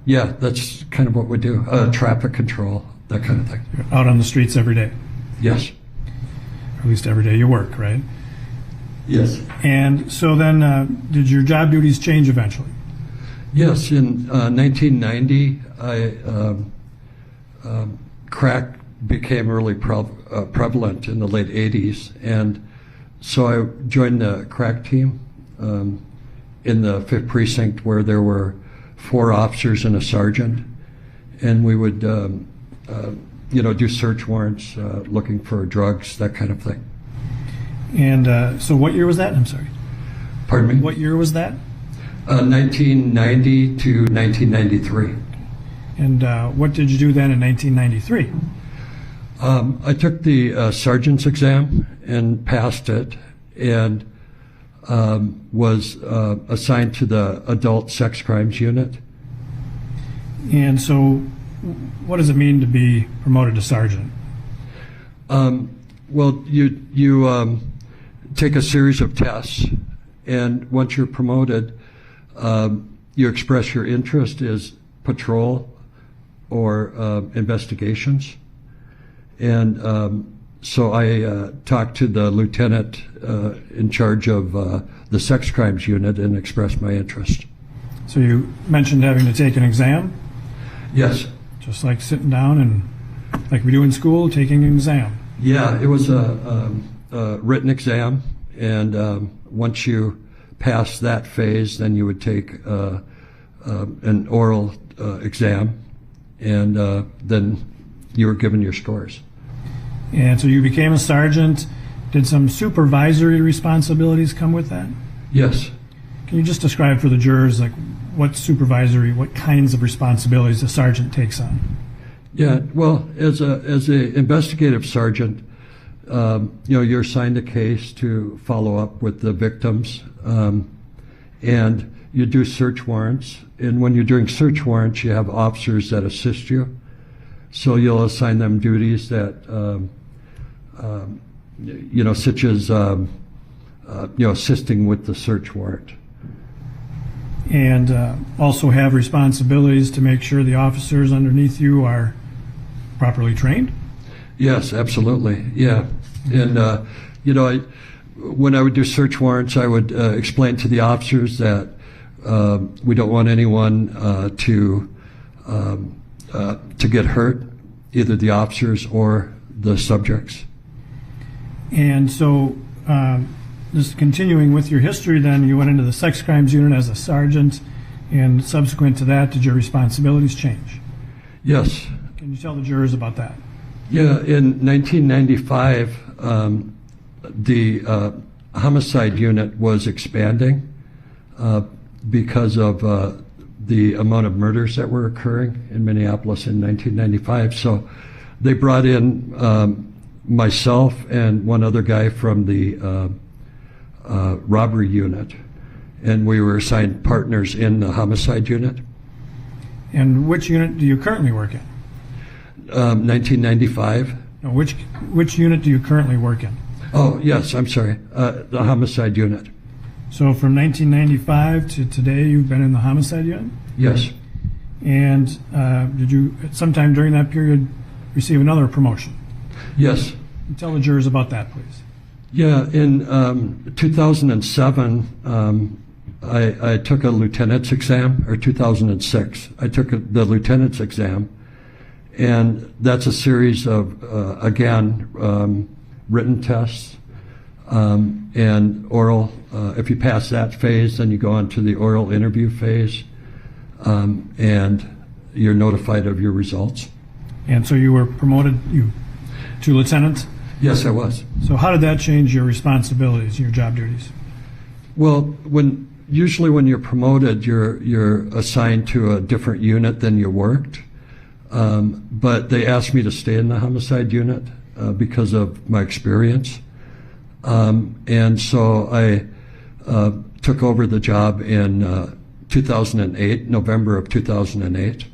Yeah, that's kind of what we do. Traffic control, that kind of thing. You're out on the streets every day, Yes. or at least every day you work, right? Yes. And so then, did your job duties change eventually? Yes, in 1990, crack became really prevalent in the late 80s, and so I joined the crack team in the 5th Precinct, where there were 4 officers and a sergeant, and we would do search warrants, looking for drugs, that kind of thing. And so what year was that? I'm sorry. Pardon me? What year was that? 1990 to 1993. And what did you do then in 1993? I took the sergeant's exam and passed it, and was assigned to the adult sex crimes unit. And so what does it mean to be promoted to sergeant? Well, you take a series of tests, and once you're promoted, you express your interest as patrol or investigations. And so I talked to the lieutenant in charge of the sex crimes unit and expressed my interest. So you mentioned having to take an exam, Yes. just like sitting down and, like we do in school, taking an exam. Yeah, it was a written exam, and once you pass that phase, then you would take an oral exam, and then you were given your scores. And so you became a sergeant. Did some supervisory responsibilities come with that? Yes. Can you just describe for the jurors, like, what kinds of responsibilities a sergeant takes on? Yeah, well, as a investigative sergeant, you're assigned a case to follow up with the victims, and you do search warrants. And when you're doing search warrants, you have officers that assist you. So you'll assign them duties that, such as, assisting with the search warrant. And also have responsibilities to make sure the officers underneath you are properly trained? Yes, absolutely. Yeah. And, when I would do search warrants, I would explain to the officers that we don't want anyone to get hurt, either the officers or the subjects. And so, just continuing with your history, then you went into the sex crimes unit as a sergeant, and subsequent to that, did your responsibilities change? Yes. Can you tell the jurors about that? Yeah, in 1995, the homicide unit was expanding because of the amount of murders that were occurring in Minneapolis in 1995. So they brought in myself and one other guy from the robbery unit, and we were assigned partners in the homicide unit. And which unit do you currently work in? 1995. No, which unit do you currently work in? Oh, yes, I'm sorry. The homicide unit. So from 1995 to today, you've been in the homicide unit? Yes. And did you, at some time during that period, receive another promotion? Yes. Tell the jurors about that, please. Yeah, in 2007, I took a lieutenant's exam, or 2006. I took the lieutenant's exam, and that's a series of, again, written tests and oral. If you pass that phase, then you go on to the oral interview phase, and you're notified of your results. And so you were promoted to lieutenant? Yes, I was. So how did that change your responsibilities, your job duties? Well, usually when you're promoted, you're assigned to a different unit than you worked. But they asked me to stay in the homicide unit because of my experience. And so I took over the job in 2008, November of 2008.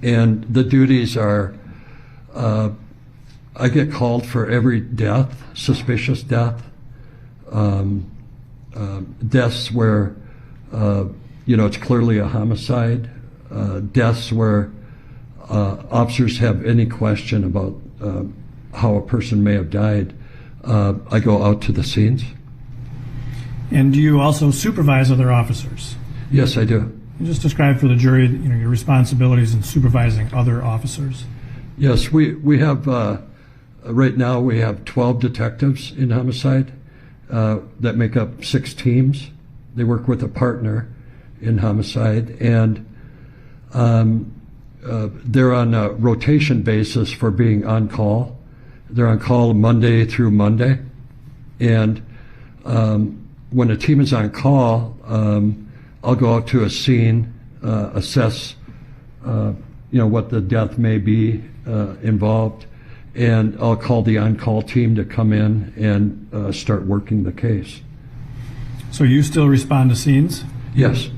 And the duties are, I get called for every death, suspicious death, deaths where, it's clearly a homicide, deaths where officers have any question about how a person may have died. I go out to the scenes. And do you also supervise other officers? Yes, I do. Just describe for the jury, your responsibilities in supervising other officers. Yes, we have, right now we have 12 detectives in homicide that make up 6 teams. They work with a partner in homicide, and they're on a rotation basis for being on call. They're on call Monday through Monday, and when a team is on call, I'll go out to a scene, assess, what the death may be involved, and I'll call the on-call team to come in and start working the case. So you still respond to scenes? Yes.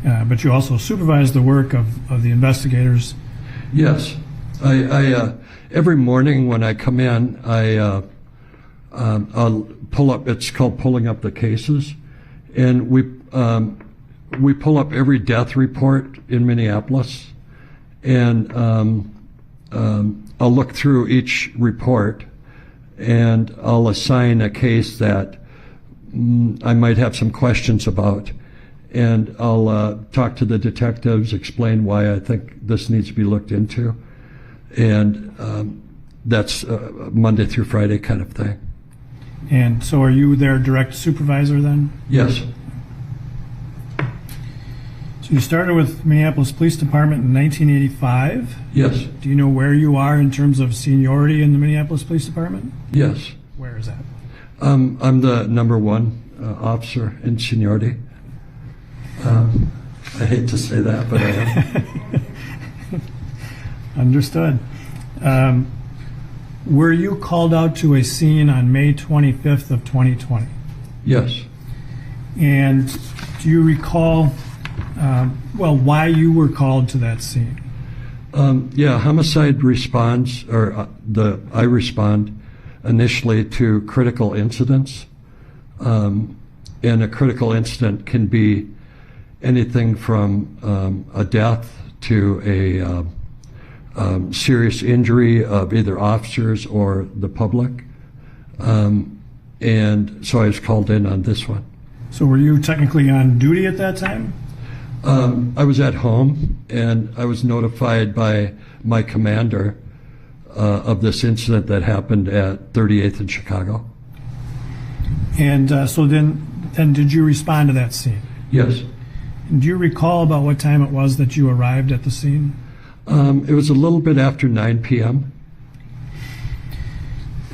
But you also supervise the work of the investigators? Yes. I every morning when I come in, I'll pull up, it's called pulling up the cases, and we pull up every death report in Minneapolis, and I'll look through each report, and I'll assign a case that I might have some questions about, and I'll talk to the detectives, explain why I think this needs to be looked into, and that's Monday through Friday kind of thing. And so are you their direct supervisor then? Yes. So you started with Minneapolis Police Department in 1985. Yes. Do you know where you are in terms of seniority in the Minneapolis Police Department? Yes. Where is that? I'm the #1 officer in seniority. I hate to say that, but I am. Understood. Were you called out to a scene on May 25th of 2020? Yes. And do you recall, why you were called to that scene? Homicide responds, I respond initially to critical incidents. And a critical incident can be anything from a death to a serious injury of either officers or the public. And so I was called in on this one. So were you technically on duty at that time? I was at home, and I was notified by my commander of this incident that happened at 38th in Chicago. And so then did you respond to that scene? Yes. And do you recall about what time it was that you arrived at the scene? It was a little bit after 9 p.m.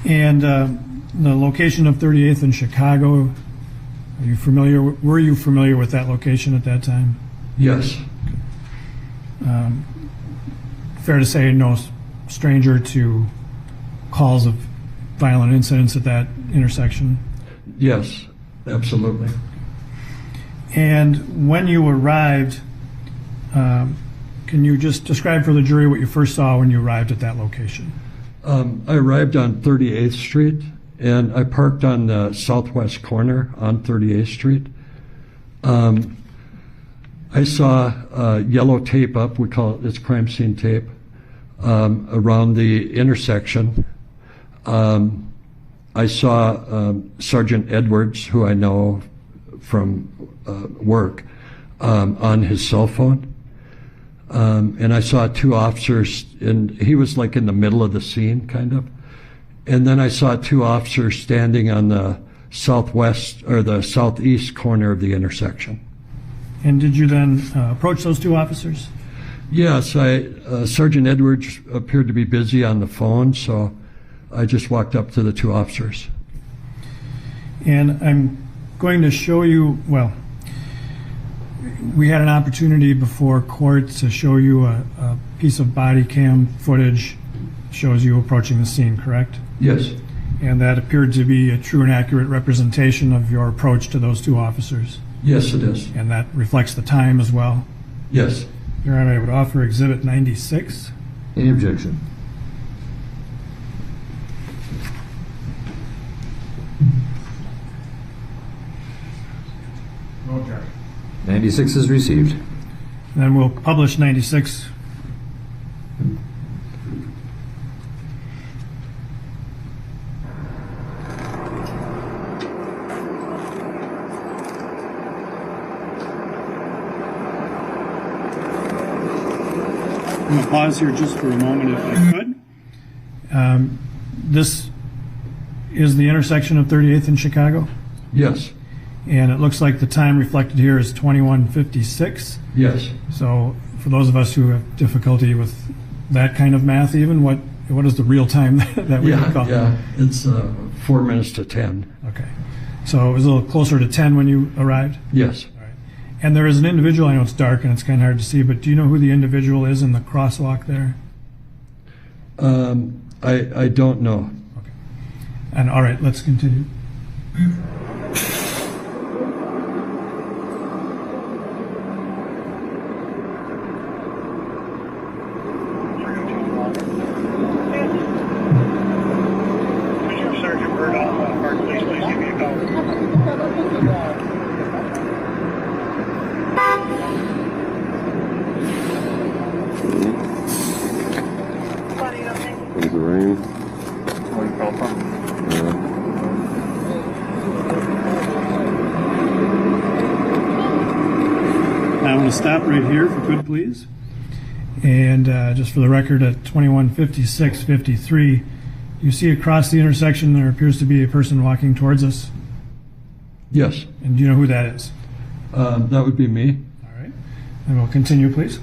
And the location of 38th in Chicago, were you familiar with that location at that time? Yes. Fair to say no stranger to calls of violent incidents at that intersection? Yes, absolutely. And when you arrived, can you just describe for the jury what you first saw when you arrived at that location? I arrived on 38th Street, and I parked on the southwest corner on 38th Street. I I saw yellow tape up, we call it, it's crime scene tape, around the intersection. I saw Sergeant Edwards, who I know from work, on his cell phone. And I saw two officers, and he was like in the middle of the scene, kind of. And then I saw two officers standing on the southwest or the southeast corner of the intersection. And did you then approach those two officers? Yes, Sergeant Edwards appeared to be busy on the phone, so I just walked up to the two officers. And I'm going to show you, well, we had an opportunity before court to show you a piece of body cam footage, shows you approaching the scene, correct? Yes. And that appeared to be a true and accurate representation of your approach to those two officers. Yes, it is. And that reflects the time as well. Yes. Your Honor, I would offer Exhibit 96. Any objection? No objection. 96 is received. And then we'll publish 96. I'm going to pause here just for a moment if I could. This is the intersection of 38th and Chicago, Yes. and it looks like the time reflected here is 21:56. Yes. So for those of us who have difficulty with that kind of math even, what is the real time that we would call? Yeah. It's 4 minutes to 10. Okay. So it was a little closer to 10 when you arrived? Yes. All right. And there is an individual, I know it's dark and it's kind of hard to see, but do you know who the individual is in the crosswalk there? I don't know. Okay. And all right, let's continue. There's the rain. I want to stop right here if you could, please. And just for the record, at 21:56:53, you see across the intersection there appears to be a person walking towards us. Yes. And do you know who that is? That would be me. All right. And we'll continue, please.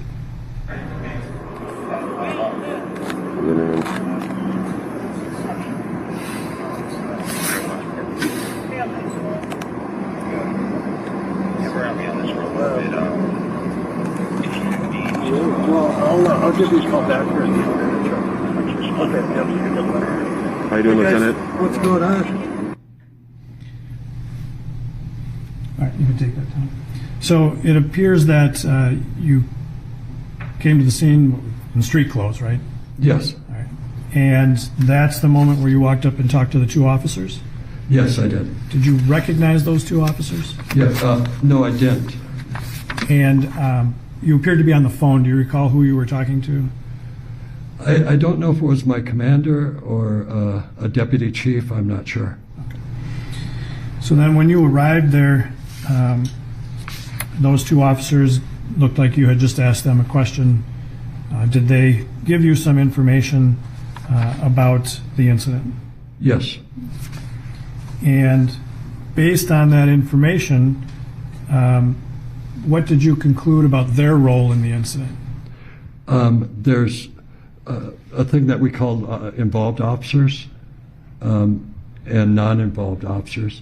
I'll give you a call back here. Okay. How you doing, Lieutenant? What's going on? All right, you can take that down. So it appears that you came to the scene in street clothes, right? Yes. All right. And that's the moment where you walked up and talked to the two officers? Yes, I did. Did you recognize those two officers? Yeah. No, I didn't. And you appeared to be on the phone. Do you recall who you were talking to? I don't know if it was my commander or a deputy chief. I'm not sure. So then when you arrived there, those two officers looked like you had just asked them a question. Did they give you some information about the incident? Yes. And based on that information, what did you conclude about their role in the incident? There's a thing that we call involved officers and non-involved officers.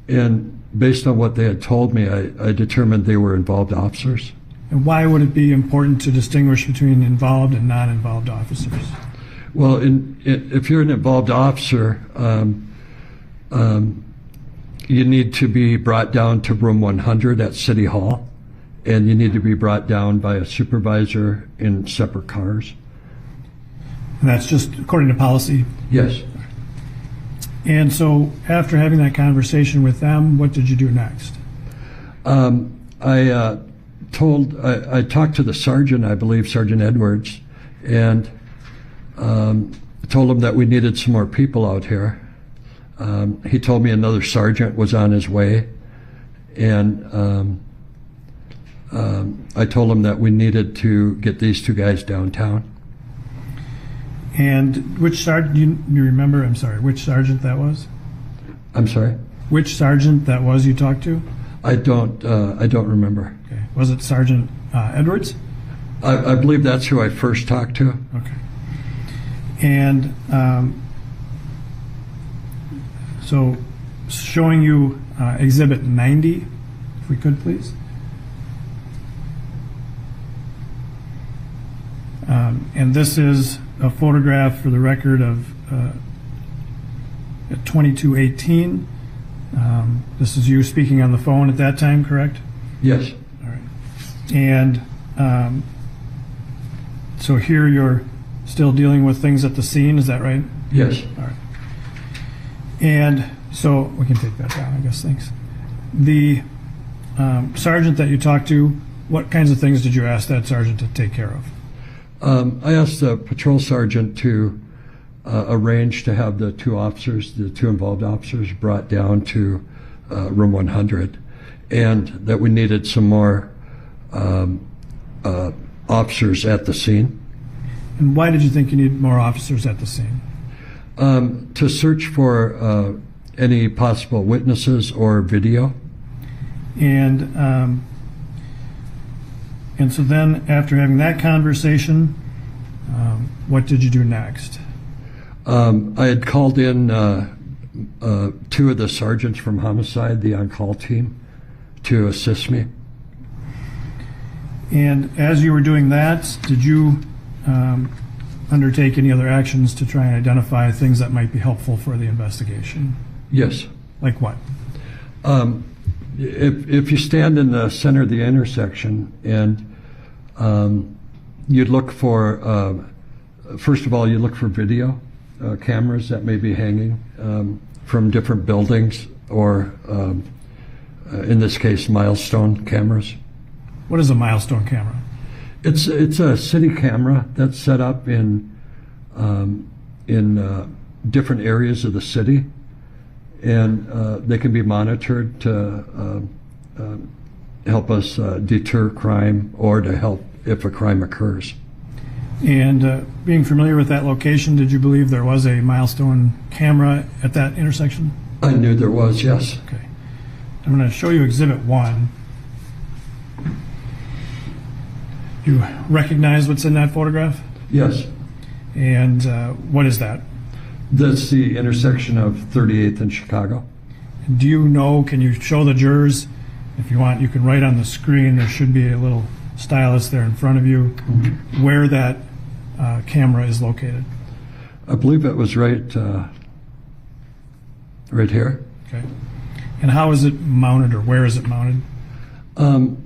And based on what they had told me, I determined they were involved officers. And why would it be important to distinguish between involved and non-involved officers? Well, if you're an involved officer, you need to be brought down to room 100 at City Hall, and you need to be brought down by a supervisor in separate cars. And that's just according to policy? Yes. And so after having that conversation with them, what did you do next? I I talked to the sergeant, I believe, Sergeant Edwards, and told him that we needed some more people out here. He told me another sergeant was on his way, and I told him that we needed to get these two guys downtown. And which sergeant, you remember, I'm sorry, which sergeant that was? I'm sorry? Which sergeant that was you talked to? I don't remember. Okay. Was it Sergeant Edwards? I believe that's who I first talked to. Okay. And so showing you Exhibit 90, if we could please. And this is a photograph for the record of 2218. This is you speaking on the phone at that time, correct? Yes. All right. And so here you're still dealing with things at the scene, is that right? Yes. All right. And so we can take that down, I guess, thanks. The sergeant that you talked to, what kinds of things did you ask that sergeant to take care of? I asked the patrol sergeant to arrange to have the two involved officers brought down to room 100, and that we needed some more officers at the scene. And why did you think you need more officers at the scene? To search for any possible witnesses or video. And so then, after having that conversation, what did you do next? I had called in two of the sergeants from homicide, the on-call team, to assist me. And as you were doing that, did you undertake any other actions to try and identify things that might be helpful for the investigation? Yes. Like what? If you stand in the center of the intersection and you'd look for, first of all, you look for video cameras that may be hanging from different buildings, or in this case, milestone cameras. What is a milestone camera? It's a city camera that's set up in different areas of the city, and they can be monitored to help us deter crime or to help if a crime occurs. And being familiar with that location, did you believe there was a milestone camera at that intersection? I knew there was, yes. Okay. I'm going to show you Exhibit 1. You recognize what's in that photograph? Yes. And what is that? That's the intersection of 38th and Chicago. Do you know, can you show the jurors, if you want, you can write on the screen, there should be a little stylus there in front of you, where that camera is located? I believe it was right here. Okay. And how is it mounted, or where is it mounted? I'm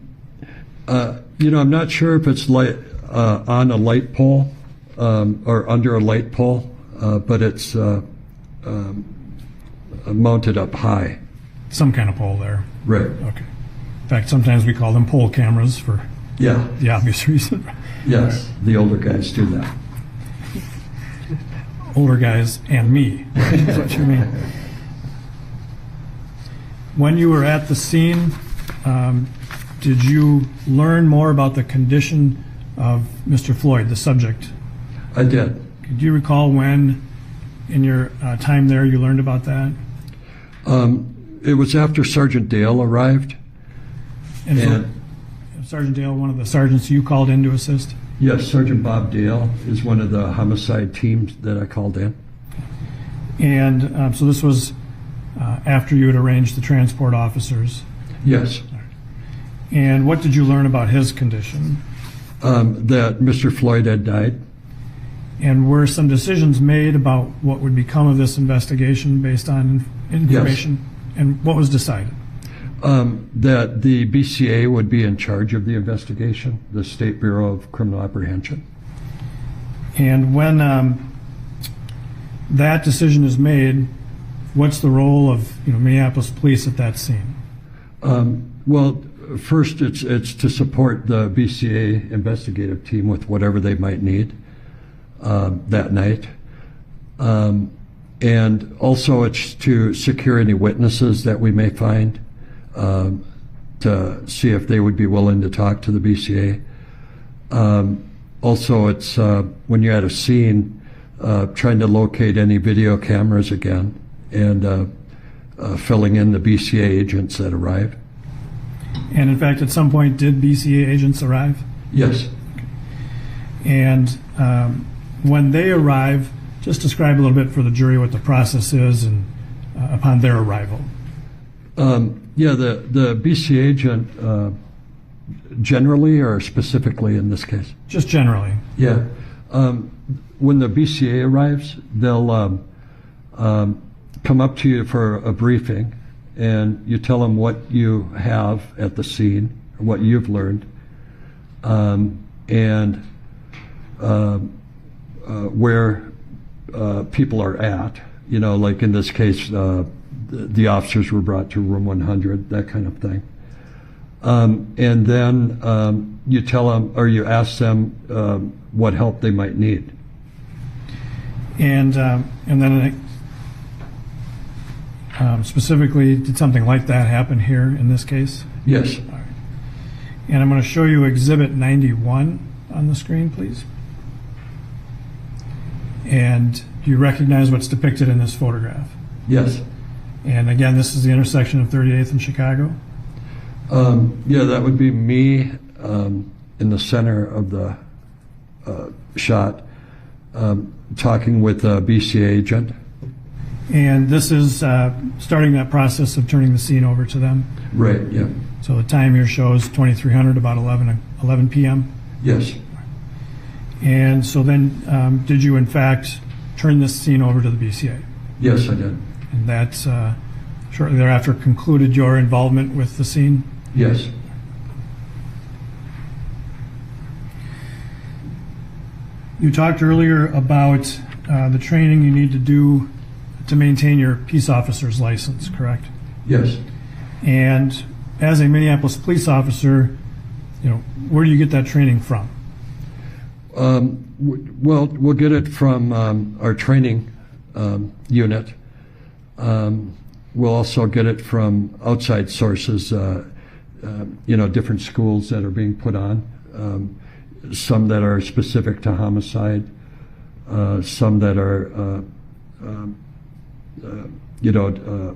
not sure if it's on a light pole or under a light pole, but it's mounted up high. Some kind of pole there. Right. Okay. In fact, sometimes we call them pole cameras for the obvious reason. Yes, the older guys do that. Older guys and me, is what you mean. When you were at the scene, did you learn more about the condition of Mr. Floyd, the subject? I did. Could you recall when, in your time there, you learned about that? It was after Sergeant Dale arrived. And so Sergeant Dale, one of the sergeants you called in to assist? Yes, Sergeant Bob Dale is one of the homicide teams that I called in. And so this was after you had arranged the transport officers? Yes. And what did you learn about his condition? That Mr. Floyd had died. And were some decisions made about what would become of this investigation based on information? Yes. And what was decided? That the BCA would be in charge of the investigation, the State Bureau of Criminal Apprehension. And when that decision is made, what's the role of Minneapolis police at that scene? Well, First, it's to support the BCA investigative team with whatever they might need that night. And also it's to secure any witnesses that we may find to see if they would be willing to talk to the BCA. Also, it's when you're at a scene, trying to locate any video cameras again and filling in the BCA agents that arrive. And in fact, at some point, did BCA agents arrive? Yes. And when they arrive, just describe a little bit for the jury what the process is and upon their arrival. Yeah, the BCA agent generally or specifically in this case? Just generally. Yeah. When the BCA arrives, they'll come up to you for a briefing, and you tell them what you have at the scene, what you've learned, and where people are at. You know, like in this case, the officers were brought to room 100, that kind of thing. And then you tell them, or you ask them what help they might need. And then specifically, did something like that happen here in this case? Yes. All right. And I'm going to show you Exhibit 91 on the screen, please. And do you recognize what's depicted in this photograph? Yes. And again, this is the intersection of 38th and Chicago? Yeah, that would be me in the center of the shot, talking with a BCA agent. And this is starting that process of turning the scene over to them? Right, yeah. So the time here shows 2300, about 11 p.m.? Yes. And so then did you in fact turn this scene over to the BCA? Yes, I did. And that's shortly thereafter concluded your involvement with the scene? Yes. You talked earlier about the training you need to do to maintain your peace officer's license, correct? Yes. And as a Minneapolis police officer, you know, where do you get that training from? Well, we'll get it from our training unit. We'll also get it from outside sources, you know, different schools that are being put on, some that are specific to homicide, some that are, you know,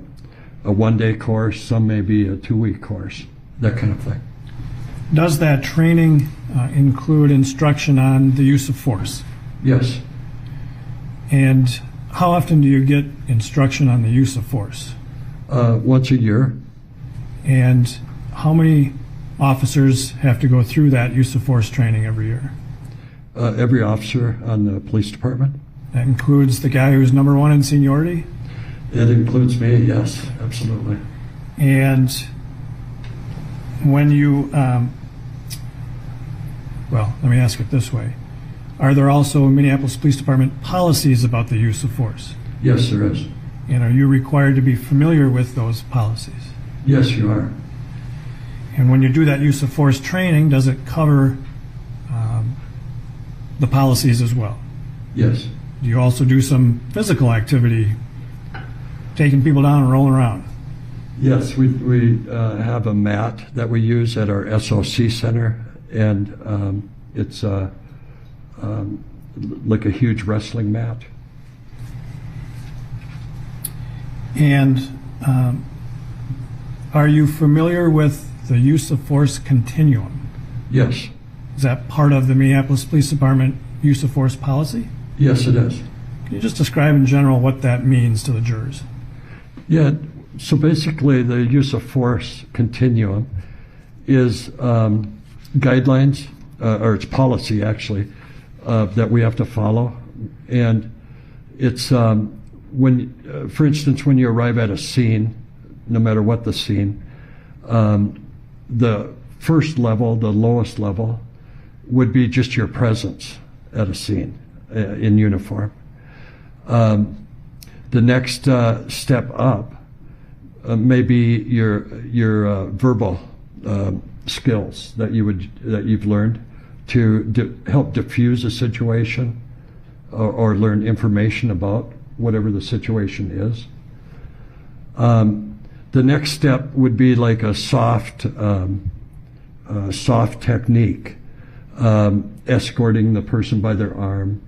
a one-day course, some may be a 2-week course, that kind of thing. Does that training include instruction on the use of force? Yes. And how often do you get instruction on the use of force? Once a year. And how many officers have to go through that use of force training every year? Every officer on the police department. That includes the guy who's number one in seniority? It includes me, yes, absolutely. And when you, well, let me ask it this way. Are there also Minneapolis Police Department policies about the use of force? Yes, there is. And are you required to be familiar with those policies? Yes, you are. And when you do that use of force training, does it cover the policies as well? Yes. Do you also do some physical activity, taking people down and rolling around? Yes, we have a mat that we use at our SOC center, and it's like a huge wrestling mat. And are you familiar with the use of force continuum? Yes. Is that part of the Minneapolis Police Department use of force policy? Yes, it is. Can you just describe in general what that means to the jurors? Yeah, so basically the use of force continuum is guidelines, or it's policy actually, that we have to follow. And it's when, for instance, when you arrive at a scene, no matter what the scene, the first level, the lowest level, would be just your presence at a scene in uniform. The next step up may be your verbal skills that you've learned to help diffuse a situation or learn information about whatever the situation is. The next step would be like a soft technique, escorting the person by their arm,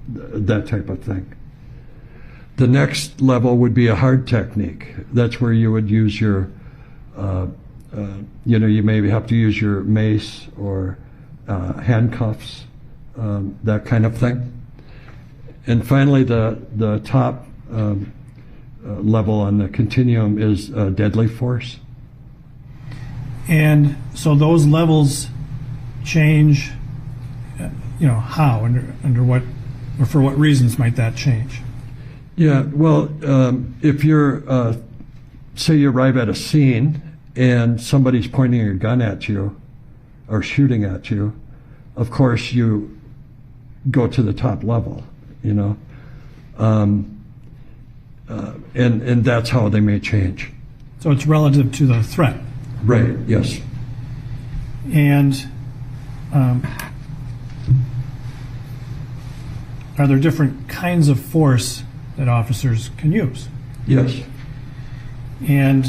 that type of thing. The next level would be a hard technique. That's where you would use your, you maybe have to use your mace or handcuffs, that kind of thing. And finally, the top level on the continuum is deadly force. And so those levels change, how, under what, or for what reasons might that change? Yeah, well, if you're, say you arrive at a scene and somebody's pointing a gun at you or shooting at you, of course you go to the top level, and that's how they may change. So it's relative to the threat. Right, yes. And are there different kinds of force that officers can use? Yes. And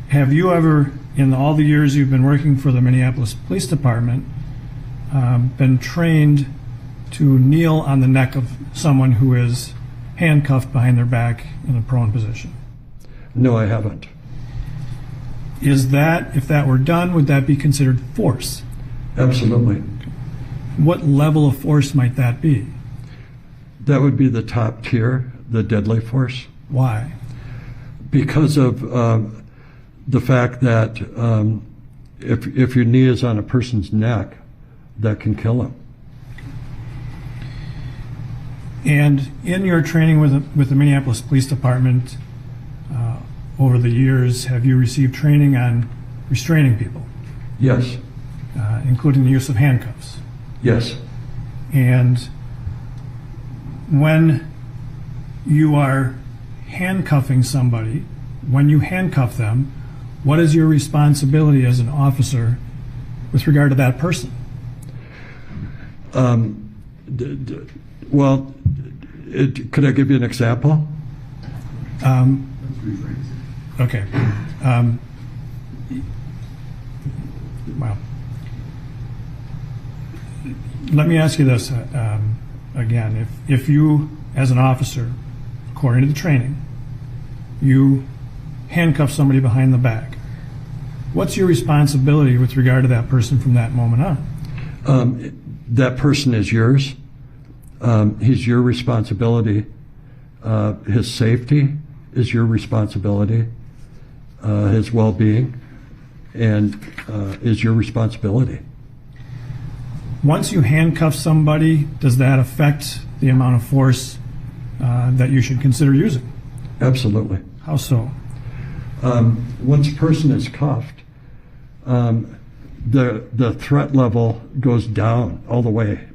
have you ever, in all the years you've been working for the Minneapolis Police Department, been trained to kneel on the neck of someone who is handcuffed behind their back in a prone position? No, I haven't. Is that, if that were done, would that be considered force? Absolutely. What level of force might that be? That would be the top tier, the deadly force. Why? Because of the fact that if your knee is on a person's neck, that can kill him. And in your training with the Minneapolis Police Department, over the years, have you received training on restraining people? Yes. Including the use of handcuffs? Yes. And when you are handcuffing somebody, when you handcuff them, what is your responsibility as an officer with regard to that person? Well, could I give you an example? Okay. Well, let me ask you this again. If you, as an officer, according to the training, you handcuff somebody behind the back, what's your responsibility with regard to that person from that moment on? That person is yours. He's your responsibility. His safety is your responsibility. His well-being is your responsibility. Once you handcuff somebody, does that affect the amount of force that you should consider using? Absolutely. How so? Once a person is cuffed, the threat level goes down all the way,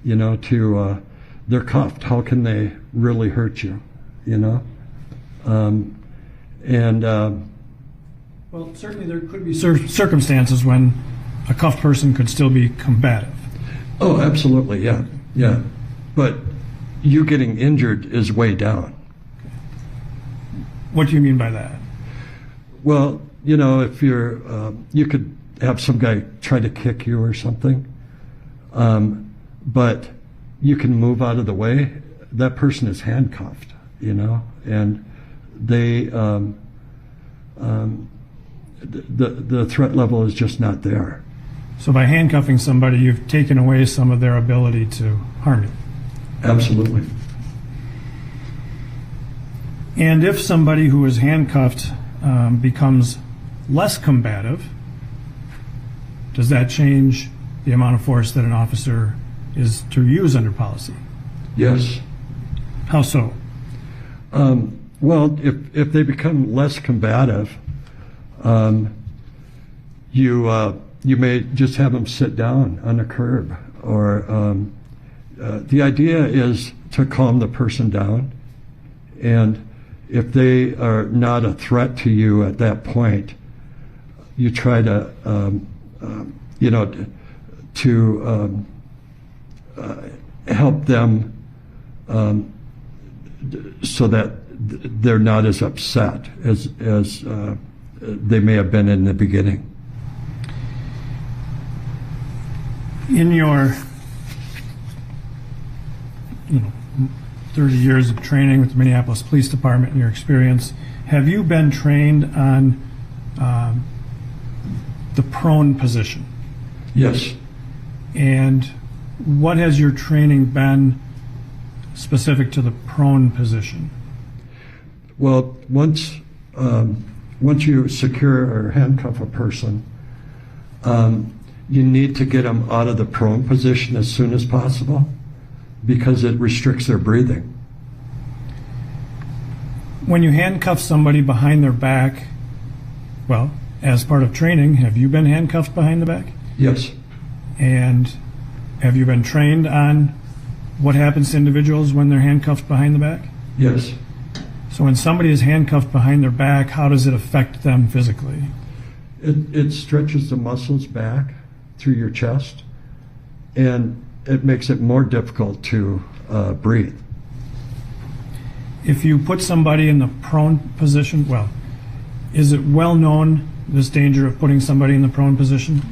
to they're cuffed. How can they really hurt you, Well, certainly there could be circumstances when a cuffed person could still be combative. Oh, absolutely, yeah. But you getting injured is way down. What do you mean by that? Well, if you're, you could have some guy try to kick you or something, but you can move out of the way. That person is handcuffed, and they, the threat level is just not there. So by handcuffing somebody, you've taken away some of their ability to harm you. Absolutely. And if somebody who is handcuffed becomes less combative, does that change the amount of force that an officer is to use under policy? Yes. How so? Well, if they become less combative, you may just have them sit down on a curb, or the idea is to calm the person down, and if they are not a threat to you at that point, you try to, help them so that they're not as upset as they may have been in the beginning. In your 30 years of training with the Minneapolis Police Department, in your experience, have you been trained on the prone position? Yes. And what has your training been specific to the prone position? Well, once you secure or handcuff a person, you need to get them out of the prone position as soon as possible because it restricts their breathing. When you handcuff somebody behind their back, well, as part of training, have you been handcuffed behind the back? Yes. And have you been trained on what happens to individuals when they're handcuffed behind the back? Yes. So when somebody is handcuffed behind their back, how does it affect them physically? It stretches the muscles back through your chest, and it makes it more difficult to breathe. If you put somebody in the prone position, well, is it well known, this danger of putting somebody in the prone position?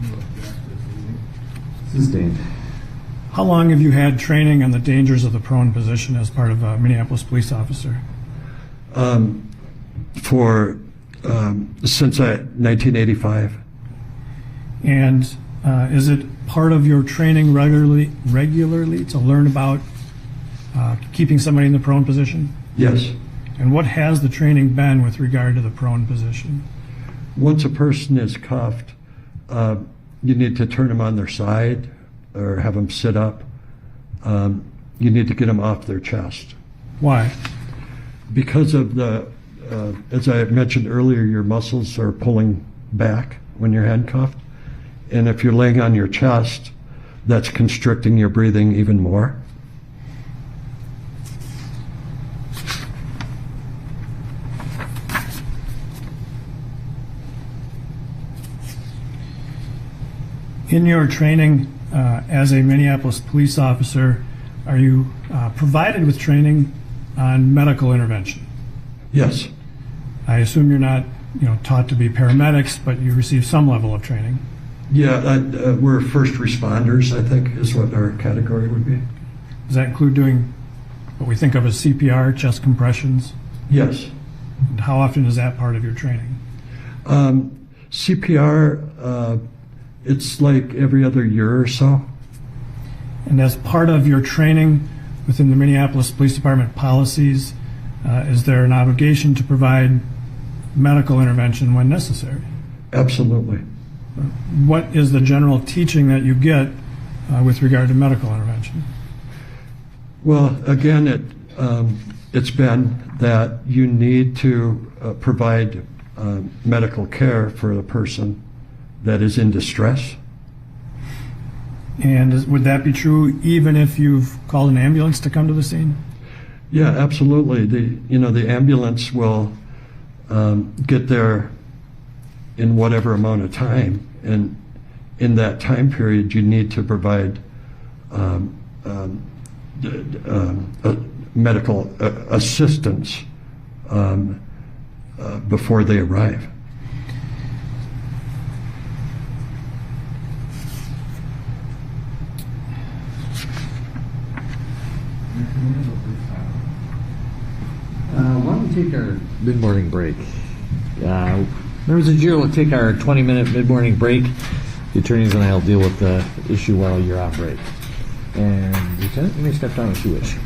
Sustained. How long have you had training on the dangers of the prone position as part of a Minneapolis police officer? Since 1985. And is it part of your training regularly to learn about keeping somebody in the prone position? Yes. And what has the training been with regard to the prone position? Once a person is cuffed, you need to turn them on their side or have them sit up. You need to get them off their chest. Why? Because of as I mentioned earlier, your muscles are pulling back when you're handcuffed. And if you're laying on your chest, that's constricting your breathing even more. In your training as a Minneapolis police officer, are you provided with training on medical intervention? Yes. I assume you're not, taught to be paramedics, but you receive some level of training. Yeah, we're first responders, I think, is what our category would be. Does that include doing what we think of as CPR, chest compressions? Yes. And how often is that part of your training? CPR, it's like every other year or so. And as part of your training within the Minneapolis Police Department policies, is there an obligation to provide medical intervention when necessary? Absolutely. What is the general teaching that you get with regard to medical intervention? Well, again, it's been that you need to provide medical care for the person that is in distress. And would that be true even if you've called an ambulance to come to the scene? Yeah, absolutely. The ambulance will get there in whatever amount of time, and in that time period, you need to provide medical assistance before they arrive. Why don't we take our mid-morning break? Members of the jury will take our 20-minute mid-morning break. The attorneys and I will deal with the issue while you're on break. And Lieutenant, you may step down if you wish.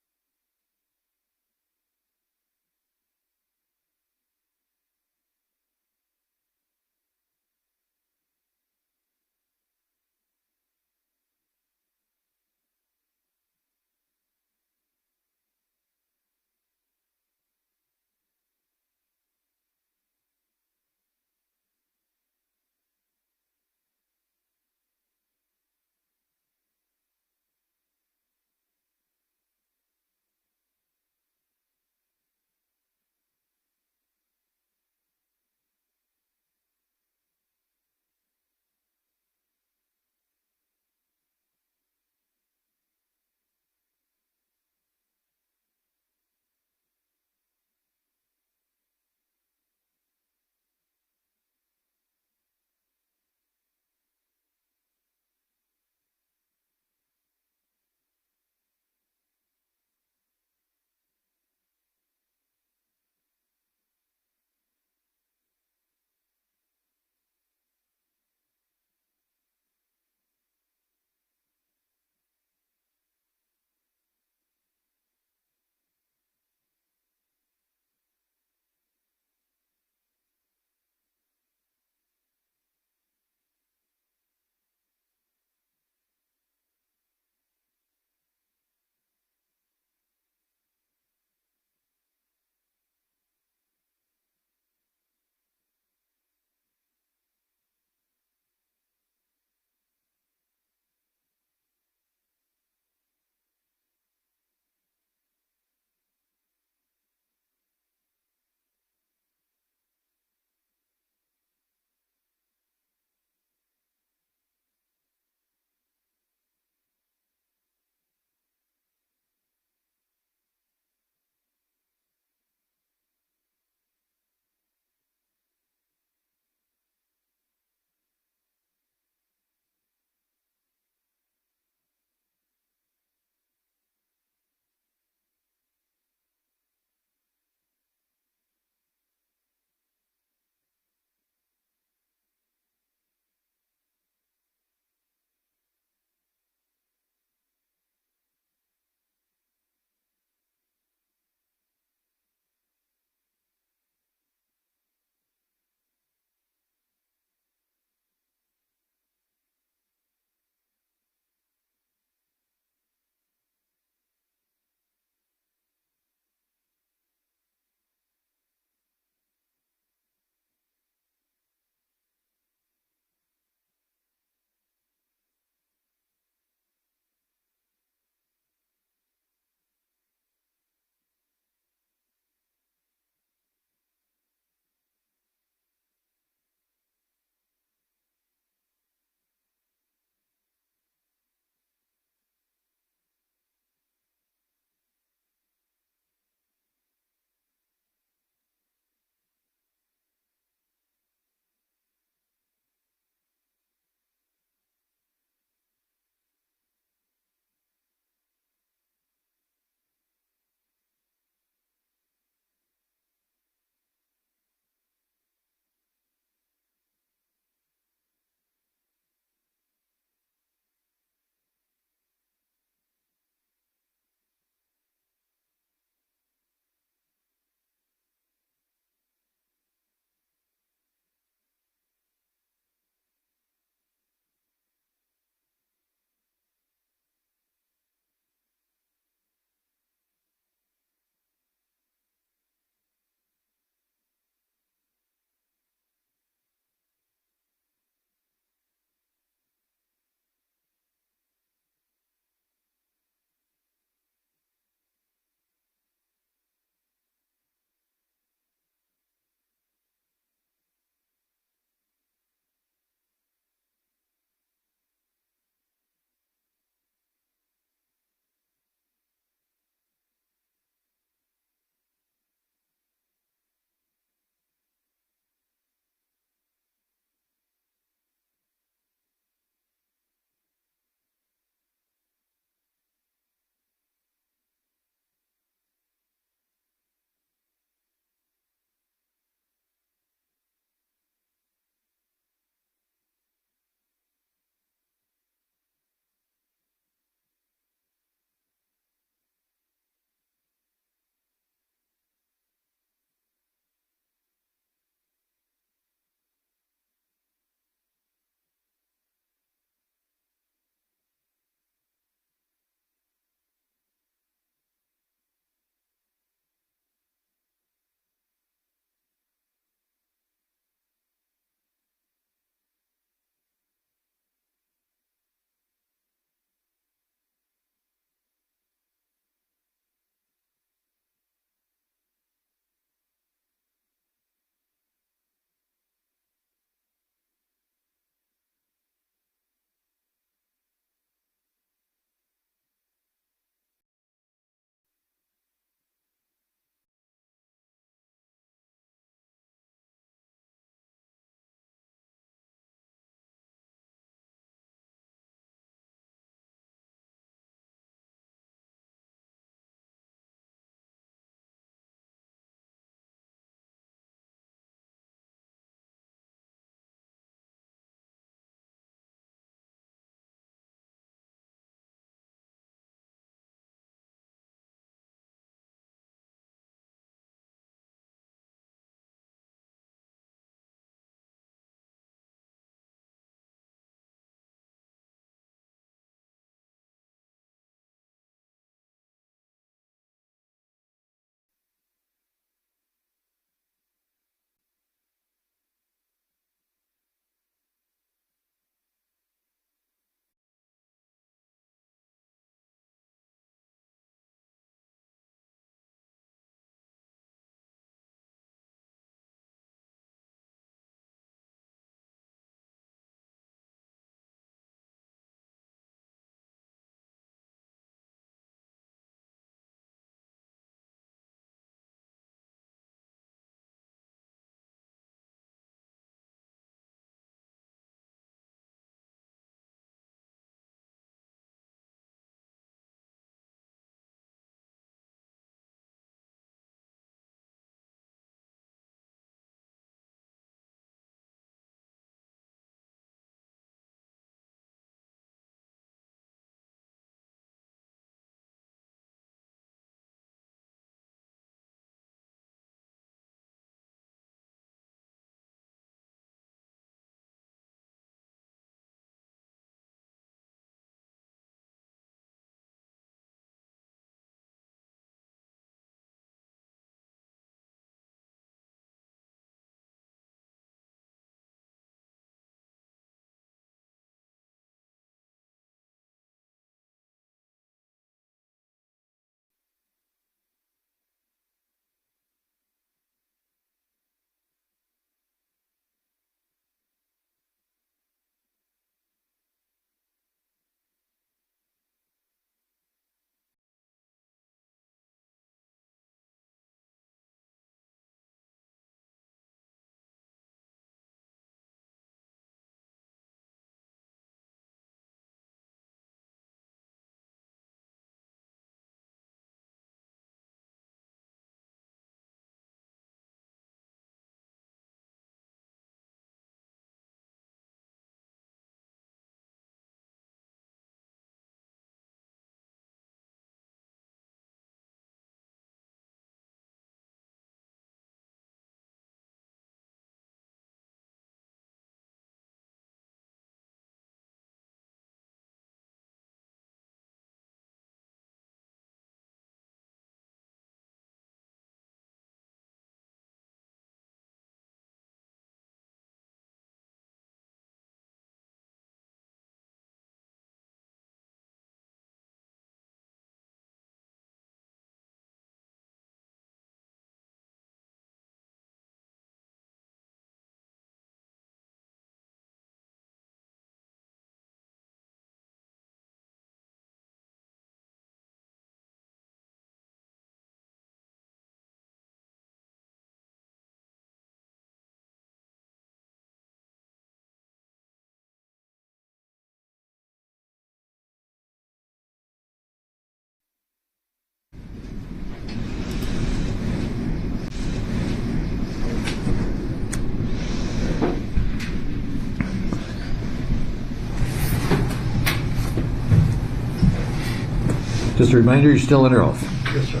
Just a reminder, you're still under oath. Yes, sir.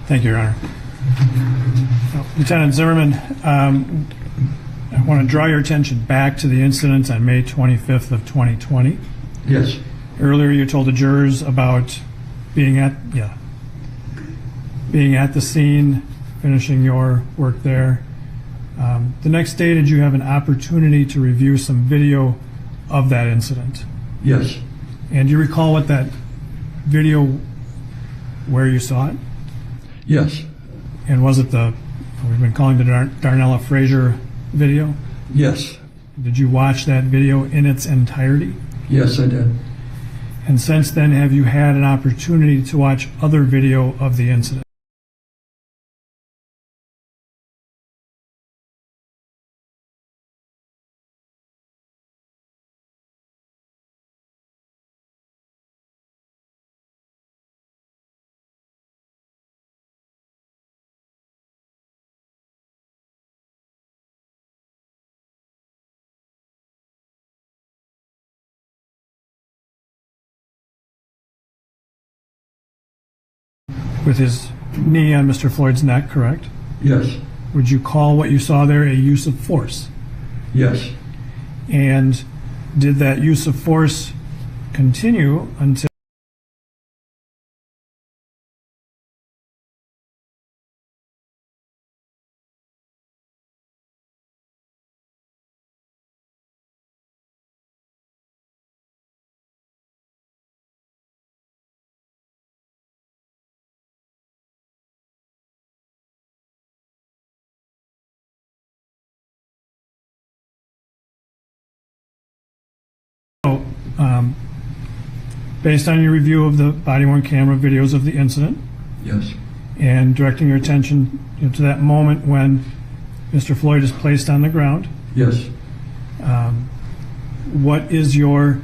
Thank you, Your Honor. Lieutenant Zimmerman, I want to draw your attention back to the incident on May 25th of 2020. Yes. Earlier, you told the jurors about being at the scene, finishing your work there. The next day, did you have an opportunity to review some video of that incident? Yes. And do you recall what that video, where you saw it? Yes. And was it we've been calling the Darnella Frazier video? Yes. Did you watch that video in its entirety? Yes, I did. And since then, have you had an opportunity to watch other video of the incident? With his knee on Mr. Floyd's neck, correct? Yes. Would you call what you saw there a use of force? Yes. And did that use of force continue until based on your review of the body-worn camera videos of the incident Yes. and directing your attention to that moment when Mr. Floyd is placed on the ground, Yes. what is your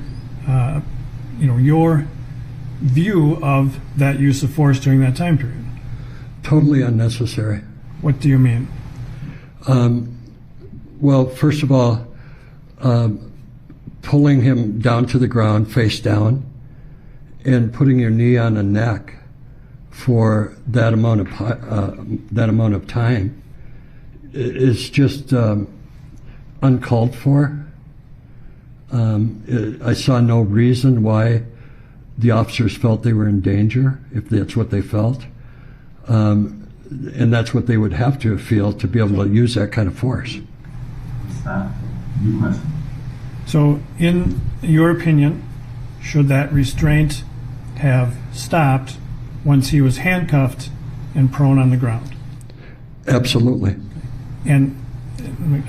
view of that use of force during that time period? Totally unnecessary. What do you mean? Well, first of all, pulling him down to the ground, face down, and putting your knee on the neck for that amount of time is just uncalled for. I saw no reason why the officers felt they were in danger, if that's what they felt. And that's what they would have to feel to be able to use that kind of force. Stop. New question. So, in your opinion, should that restraint have stopped once he was handcuffed and prone on the ground? Absolutely. And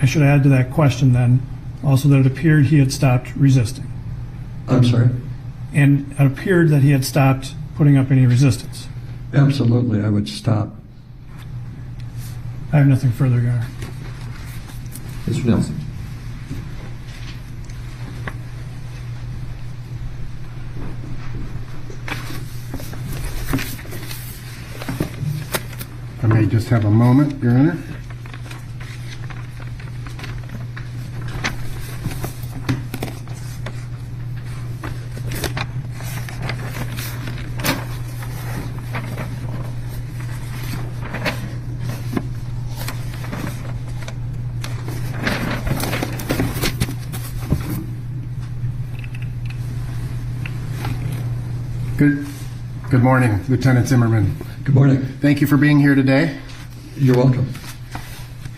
I should add to that question then also that it appeared he had stopped resisting. I'm sorry? And it appeared that he had stopped putting up any resistance. Absolutely, I would stop. I have nothing further, Your Honor. Mr. Nelson. I may just have a moment, Your Honor. Good morning, Lieutenant Zimmerman. Good morning. Thank you for being here today. You're welcome.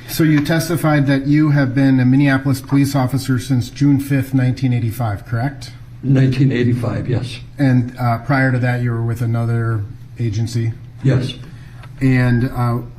So you testified that you have been a Minneapolis police officer since June 5th, 1985, correct? 1985, yes. And prior to that, you were with another agency? Yes. And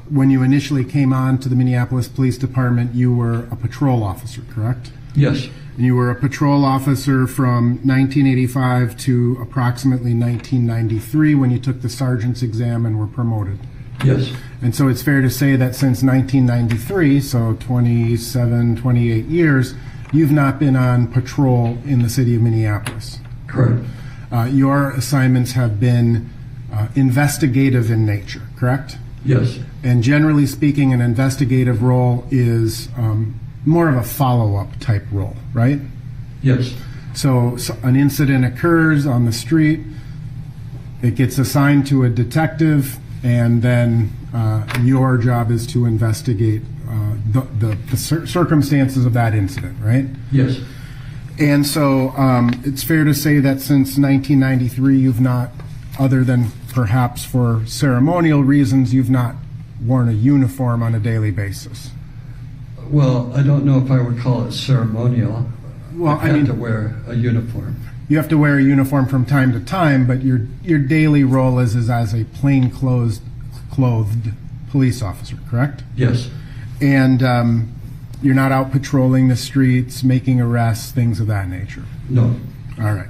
when you initially came on to the Minneapolis Police Department, you were a patrol officer, correct? Yes. And you were a patrol officer from 1985 to approximately 1993 when you took the sergeant's exam and were promoted. Yes. And so it's fair to say that since 1993, so 27, 28 years, you've not been on patrol in the city of Minneapolis. Correct. Your assignments have been investigative in nature, correct? Yes. And generally speaking, an investigative role is more of a follow-up type role, right? Yes. So an incident occurs on the street, it gets assigned to a detective, and then your job is to investigate the circumstances of that incident, right? Yes. And so it's fair to say that since 1993, you've not, other than perhaps for ceremonial reasons, you've not worn a uniform on a daily basis. Well, I don't know if I would call it ceremonial. Well, I had to wear a uniform. You have to wear a uniform from time to time, but your daily role is as a plain clothed police officer, correct? Yes. And you're not out patrolling the streets, making arrests, things of that nature. No. All right.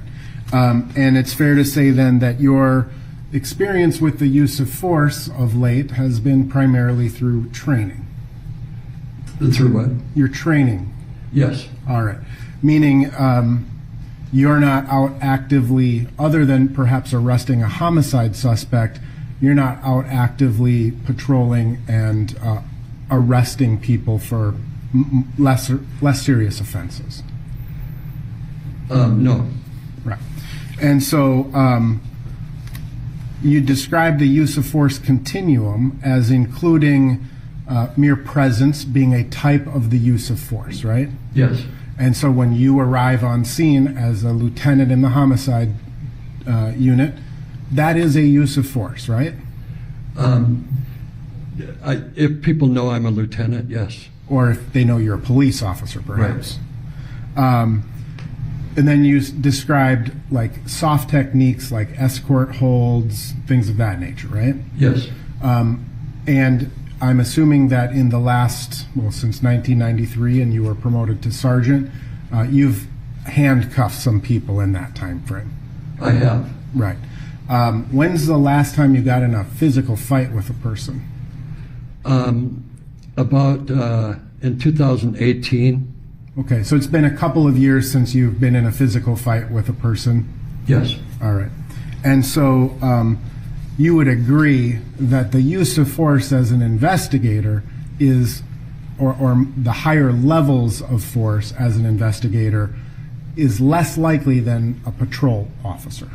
And it's fair to say then that your experience with the use of force of late has been primarily through training. Through what? Your training. Yes. All right. Meaning you're not out actively, other than perhaps arresting a homicide suspect, you're not out actively patrolling and arresting people for less serious offenses. No. Right. And so you describe the use of force continuum as including mere presence being a type of the use of force, right? Yes. And so when you arrive on scene as a lieutenant in the homicide unit, that is a use of force, right? If people know I'm a lieutenant, yes. Or if they know you're a police officer, perhaps. Right. And then you described like soft techniques like escort holds, things of that nature, right? Yes. And I'm assuming that in the last, since 1993, and you were promoted to sergeant, you've handcuffed some people in that time frame. I have. Right. When's the last time you got in a physical fight with a person? About in 2018. Okay, so it's been a couple of years since you've been in a physical fight with a person? Yes. All right. And so you would agree that the use of force as an investigator is, or the higher levels of force as an investigator, is less likely than a patrol officer?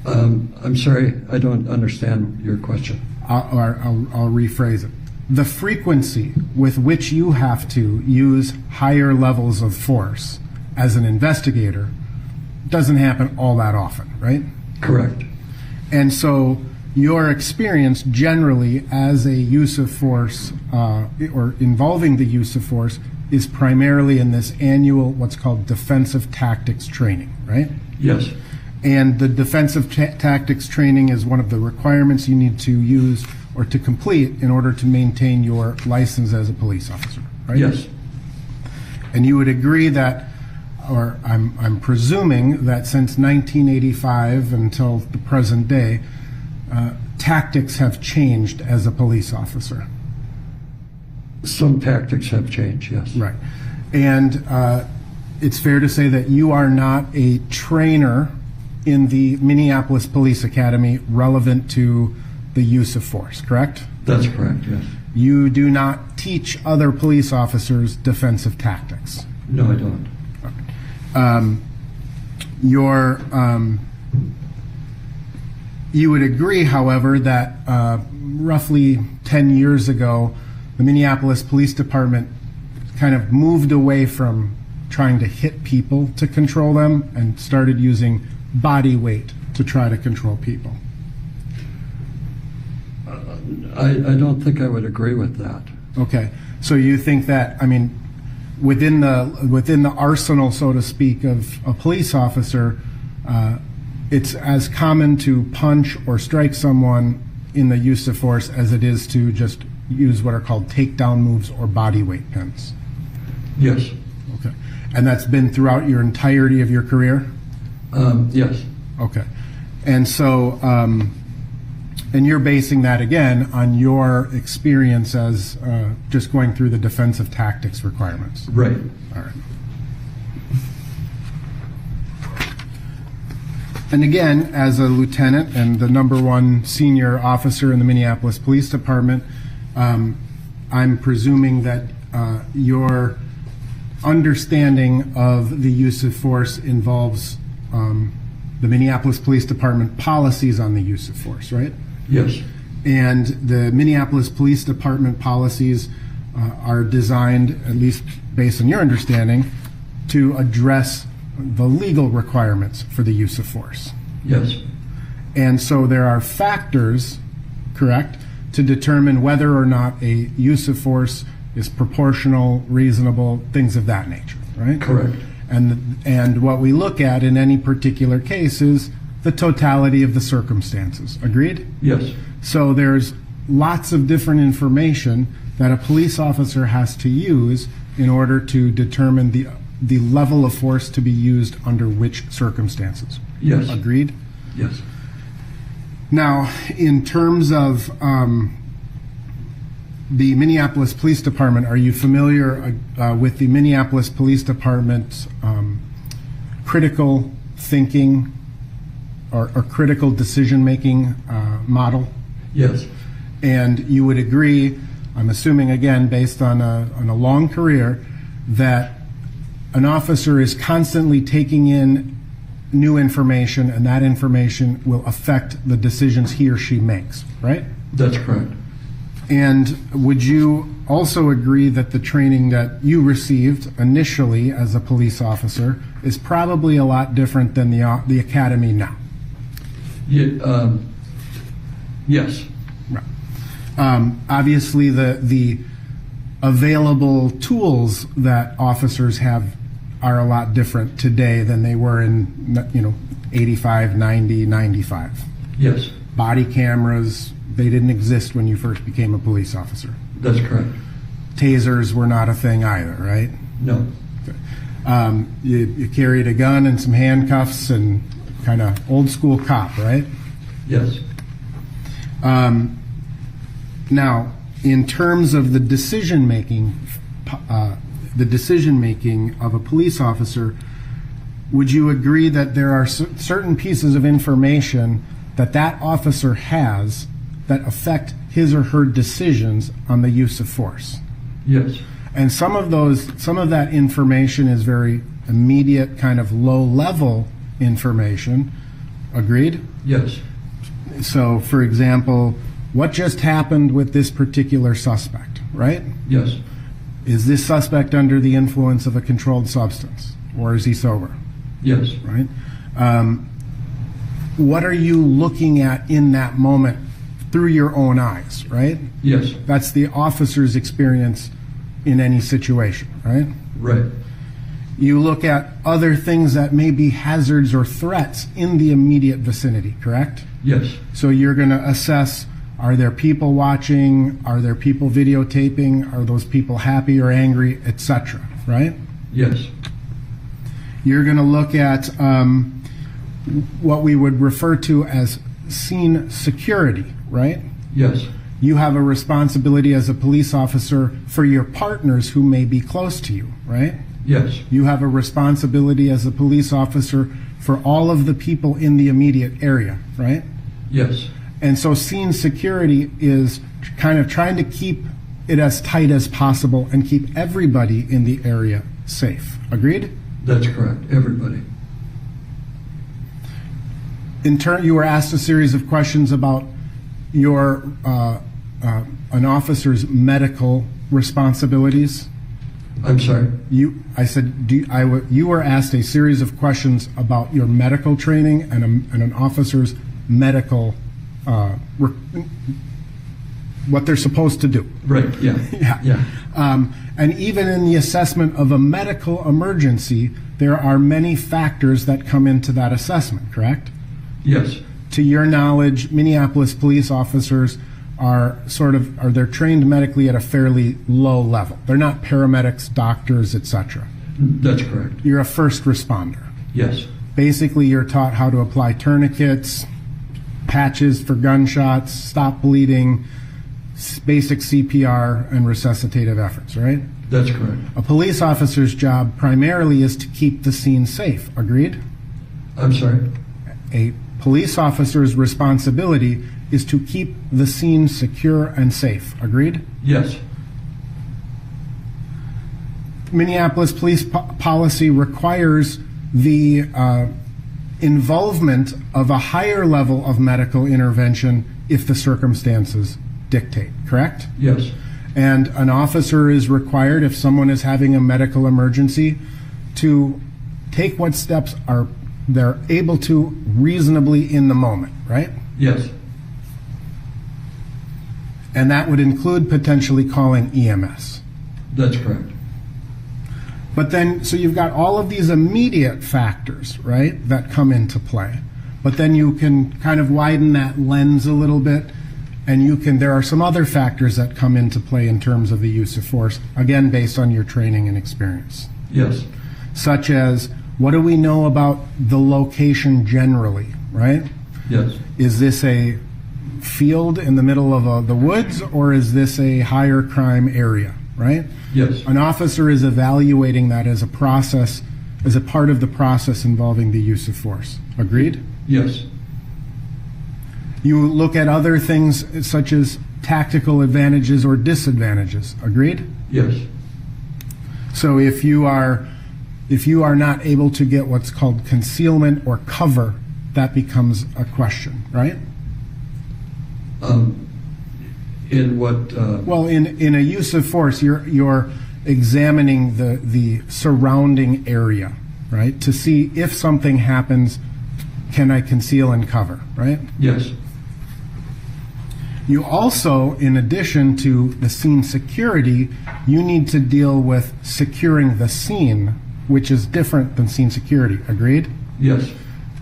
I'm sorry, I don't understand your question. I'll rephrase it. The frequency with which you have to use higher levels of force as an investigator doesn't happen all that often, right? Correct. And so your experience generally as a use of force or involving the use of force is primarily in this annual what's called defensive tactics training, right? Yes. And the defensive tactics training is one of the requirements you need to use or to complete in order to maintain your license as a police officer, right? Yes. And you would agree that, or I'm presuming that since 1985 until the present day, tactics have changed as a police officer. Some tactics have changed, yes. Right. And it's fair to say that you are not a trainer in the Minneapolis Police Academy relevant to the use of force, correct? That's correct, yes. You do not teach other police officers defensive tactics? No, I don't. You would agree, however, that roughly 10 years ago, the Minneapolis Police Department kind of moved away from trying to hit people to control them and started using body weight to try to control people. I don't think I would agree with that. Okay, so you think that, I mean, within the arsenal, so to speak, of a police officer, it's as common to punch or strike someone in the use of force as it is to just use what are called takedown moves or body weight pins? Yes. Okay, and that's been throughout your entirety of your career? Yes. Okay, and so, and you're basing that again on your experience as just going through the defensive tactics requirements? Right. All right. And again, as a lieutenant and the #1 senior officer in the Minneapolis Police Department, I'm presuming that your understanding of the use of force involves the Minneapolis Police Department policies on the use of force, right? Yes. And the Minneapolis Police Department policies are designed, at least based on your understanding, to address the legal requirements for the use of force. Yes. And so there are factors, correct, to determine whether or not a use of force is proportional, reasonable, things of that nature, right? Correct. And what we look at in any particular case is the totality of the circumstances. Agreed? Yes. So there's lots of different information that a police officer has to use in order to determine the level of force to be used under which circumstances. Yes. Agreed? Yes. Now, in terms of the Minneapolis Police Department, are you familiar with the Minneapolis Police Department's critical thinking or critical decision-making model? Yes. And you would agree, I'm assuming again based on a long career, that an officer is constantly taking in new information, and that information will affect the decisions he or she makes, right? That's correct. And would you also agree that the training that you received initially as a police officer is probably a lot different than the academy now? Yeah, yes. Right. Obviously, the available tools that officers have are a lot different today than they were in 85, 90, 95. Yes. Body cameras, they didn't exist when you first became a police officer. That's correct. Tasers were not a thing either, right? No. You carried a gun and some handcuffs and kind of old school cop, right? Yes. Now, in terms of the decision making of a police officer, would you agree that there are certain pieces of information that officer has that affect his or her decisions on the use of force? Yes. And some of that information is very immediate, kind of low-level information. Agreed? Yes. So, for example, what just happened with this particular suspect, right? Yes. Is this suspect under the influence of a controlled substance, or is he sober? Yes. Right? What are you looking at in that moment through your own eyes, right? Yes. That's the officer's experience in any situation, right? Right. You look at other things that may be hazards or threats in the immediate vicinity, correct? Yes. So you're going to assess, are there people watching? Are there people videotaping? Are those people happy or angry, etc., right? Yes. You're going to look at what we would refer to as scene security, right? Yes. You have a responsibility as a police officer for your partners who may be close to you, right? Yes. You have a responsibility as a police officer for all of the people in the immediate area, right? Yes. And so scene security is kind of trying to keep it as tight as possible and keep everybody in the area safe. Agreed? That's correct. Everybody. In turn, you were asked a series of questions about your an officer's medical responsibilities. I'm sorry. You were asked a series of questions about your medical training and an officer's medical what they're supposed to do. Right. Yeah. Yeah. Yeah. And even in the assessment of a medical emergency, there are many factors that come into that assessment, correct? Yes. To your knowledge, Minneapolis police officers they're trained medically at a fairly low level. They're not paramedics, doctors, etc. That's correct. You're a first responder. Yes. Basically, you're taught how to apply tourniquets, patches for gunshots, stop bleeding, basic CPR, and resuscitative efforts, right? That's correct. A police officer's job primarily is to keep the scene safe. Agreed? I'm sorry. A police officer's responsibility is to keep the scene secure and safe. Agreed? Yes. Minneapolis police policy requires the involvement of a higher level of medical intervention if the circumstances dictate, correct? Yes. And an officer is required, if someone is having a medical emergency, to take what steps are they're able to reasonably in the moment, right? Yes. And that would include potentially calling EMS. That's correct. But then, so you've got all of these immediate factors, right, that come into play. But then you can kind of widen that lens a little bit, and there are some other factors that come into play in terms of the use of force, again, based on your training and experience. Yes. Such as, what do we know about the location generally, right? Yes. Is this a field in the middle of the woods, or is this a higher crime area, right? Yes. An officer is evaluating that as a process, as a part of the process involving the use of force. Agreed? Yes. You look at other things such as tactical advantages or disadvantages. Agreed? Yes. So if you are not able to get what's called concealment or cover, that becomes a question, right? In what? Well, in a use of force, you're examining the surrounding area, right, to see if something happens, can I conceal and cover, right? Yes. You also, in addition to the scene security, you need to deal with securing the scene, which is different than scene security. Agreed? Yes.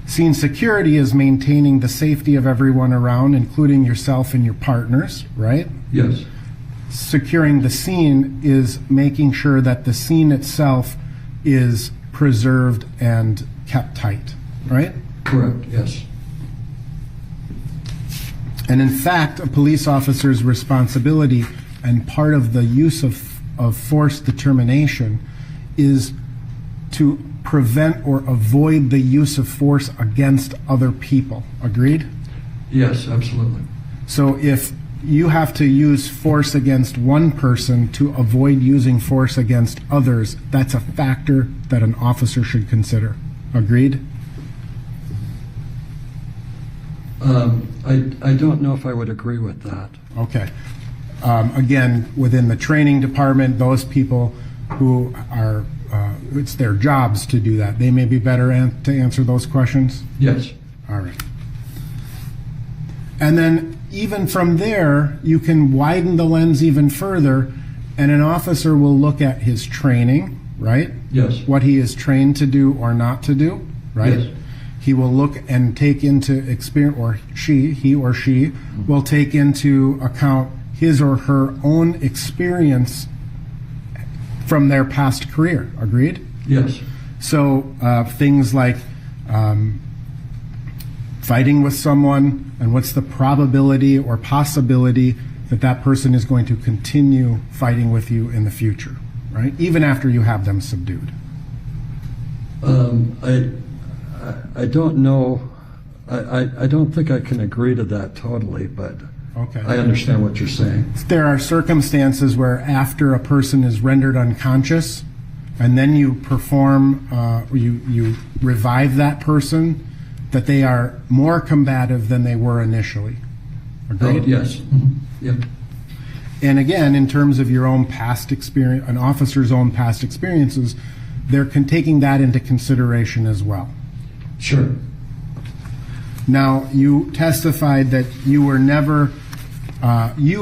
Scene security is maintaining the safety of everyone around, including yourself and your partners, right? Yes. Securing the scene is making sure that the scene itself is preserved and kept tight, right? Correct. Yes. And in fact, a police officer's responsibility and part of the use of force determination is to prevent or avoid the use of force against other people. Agreed? Yes, absolutely. So if you have to use force against one person to avoid using force against others, that's a factor that an officer should consider. Agreed? I don't know if I would agree with that. Okay. Again, within the training department, those people who are, it's their jobs to do that. They may be better to answer those questions? Yes. All right. And then even from there, you can widen the lens even further, and an officer will look at his training, right? Yes. What he is trained to do or not to do, right? Yes. He will look and take into experience, or he or she will take into account his or her own experience from their past career. Agreed? Yes. So things like fighting with someone, and what's the probability or possibility that that person is going to continue fighting with you in the future, right? Even after you have them subdued. I don't know. I don't think I can agree to that totally, but Okay. I understand what you're saying. There are circumstances where after a person is rendered unconscious, and then you perform, you revive that person, that they are more combative than they were initially. Agreed? Oh, yes. Mm-hmm. Yep. And again, in terms of your own past experience, an officer's own past experiences, they're taking that into consideration as well. Sure. Now, you testified that you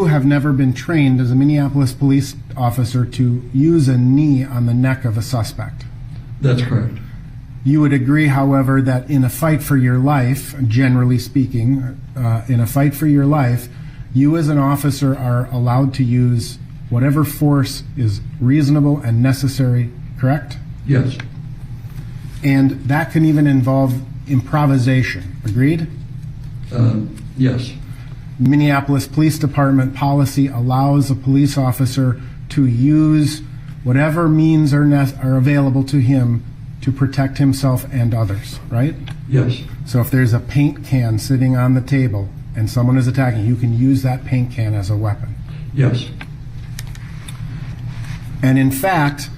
have never been trained as a Minneapolis police officer to use a knee on the neck of a suspect. That's correct. You would agree, however, that in a fight for your life, generally speaking, in a fight for your life, you as an officer are allowed to use whatever force is reasonable and necessary, correct? Yes. And that can even involve improvisation. Agreed? Yes. Minneapolis Police Department policy allows a police officer to use whatever means are available to him to protect himself and others, right? Yes. So if there's a paint can sitting on the table and someone is attacking, you can use that paint can as a weapon. Yes. And in fact,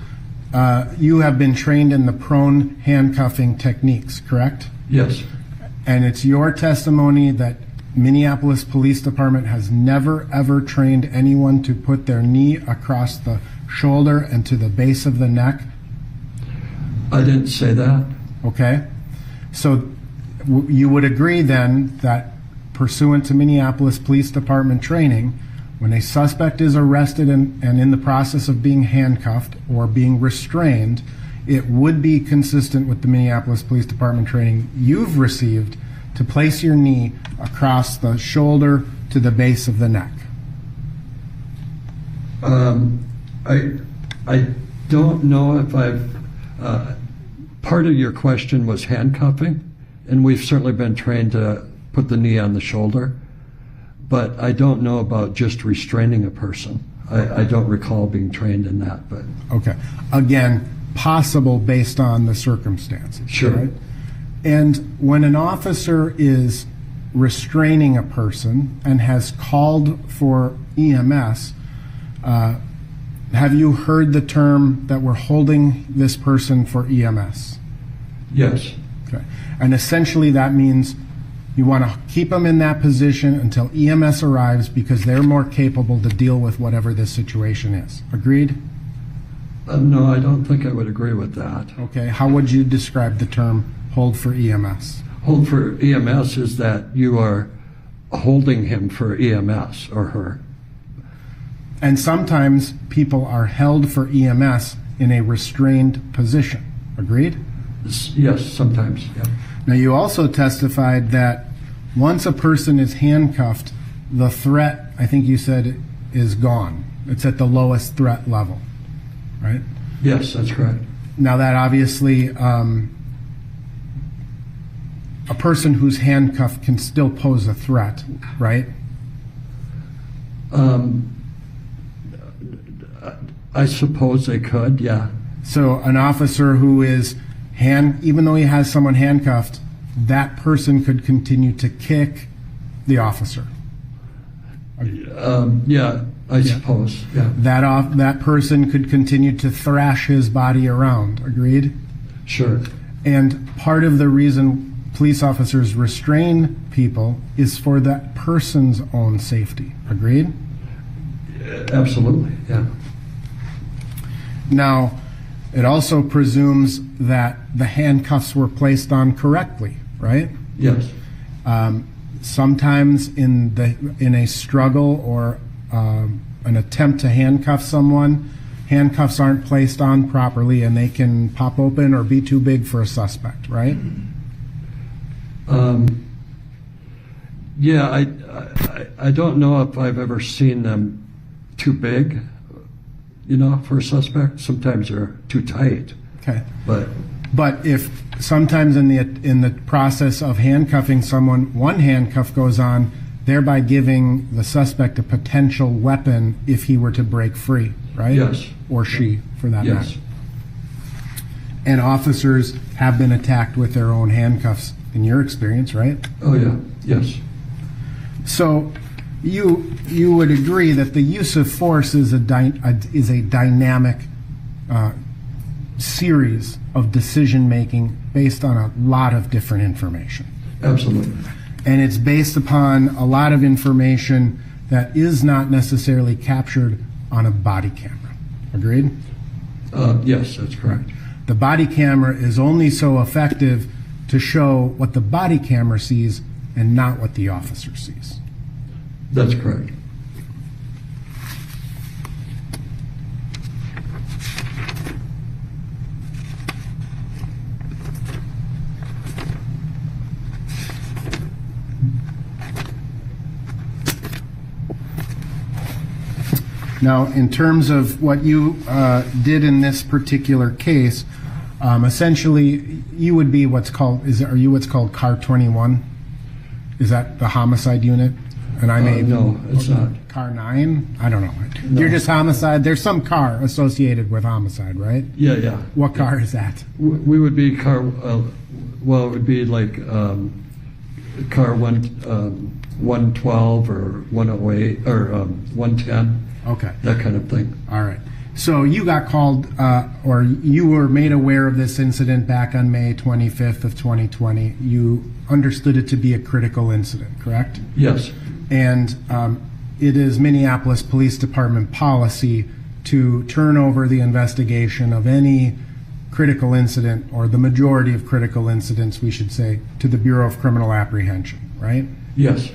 you have been trained in the prone handcuffing techniques, correct? Yes. And it's your testimony that Minneapolis Police Department has never, ever trained anyone to put their knee across the shoulder and to the base of the neck? I didn't say that. Okay. So you would agree then that pursuant to Minneapolis Police Department training, when a suspect is arrested and in the process of being handcuffed or being restrained, it would be consistent with the Minneapolis Police Department training you've received to place your knee across the shoulder to the base of the neck. I don't know if I've, part of your question was handcuffing, and we've certainly been trained to put the knee on the shoulder, but I don't know about just restraining a person. I don't recall being trained in that, but. Okay. Again, possible based on the circumstances. Sure. Right? And when an officer is restraining a person and has called for EMS, have you heard the term that we're holding this person for EMS? Yes. Okay. And essentially that means you want to keep them in that position until EMS arrives because they're more capable to deal with whatever this situation is. Agreed? No, I don't think I would agree with that. Okay. How would you describe the term hold for EMS? Hold for EMS is that you are holding him for EMS or her. And sometimes people are held for EMS in a restrained position. Agreed? Yes, sometimes, yeah. Now, you also testified that once a person is handcuffed, the threat, I think you said, is gone. It's at the lowest threat level, right? Yes, that's correct. Now, that obviously, a person who's handcuffed can still pose a threat, right? I suppose they could, yeah. So an officer who is even though he has someone handcuffed, that person could continue to kick the officer. Yeah, I suppose, yeah. That person could continue to thrash his body around. Agreed? Sure. And part of the reason police officers restrain people is for that person's own safety. Agreed? Absolutely, yeah. Now, it also presumes that the handcuffs were placed on correctly, right? Yes. Sometimes in a struggle or an attempt to handcuff someone, handcuffs aren't placed on properly and they can pop open or be too big for a suspect, right? Yeah, I don't know if I've ever seen them too big, for a suspect. Sometimes they're too tight. Okay. But if sometimes in the process of handcuffing someone, one handcuff goes on, thereby giving the suspect a potential weapon if he were to break free, right? Yes. Or she, for that yes. matter. And officers have been attacked with their own handcuffs, in your experience, right? Oh, yeah. Yes. So you would agree that the use of force is a dynamic series of decision making based on a lot of different information. Absolutely. And it's based upon a lot of information that is not necessarily captured on a body camera. Agreed? Yes, that's correct. The body camera is only so effective to show what the body camera sees and not what the officer sees. That's correct. Now, in terms of what you did in this particular case, essentially, you would be are you what's called Car 21? Is that the homicide unit? And I may no, it's not. Car 9? I don't know. No. You're just homicide. There's some car associated with homicide, right? Yeah, yeah. What car is that? We would be car. Well, it would be like car 112 or 108 or 110. Okay. That kind of thing. All right. So you got called, or you were made aware of this incident back on May 25th of 2020. You understood it to be a critical incident, correct? Yes. And it is Minneapolis Police Department policy to turn over the investigation of any critical incident, or the majority of critical incidents, we should say, to the Bureau of Criminal Apprehension, right? Yes.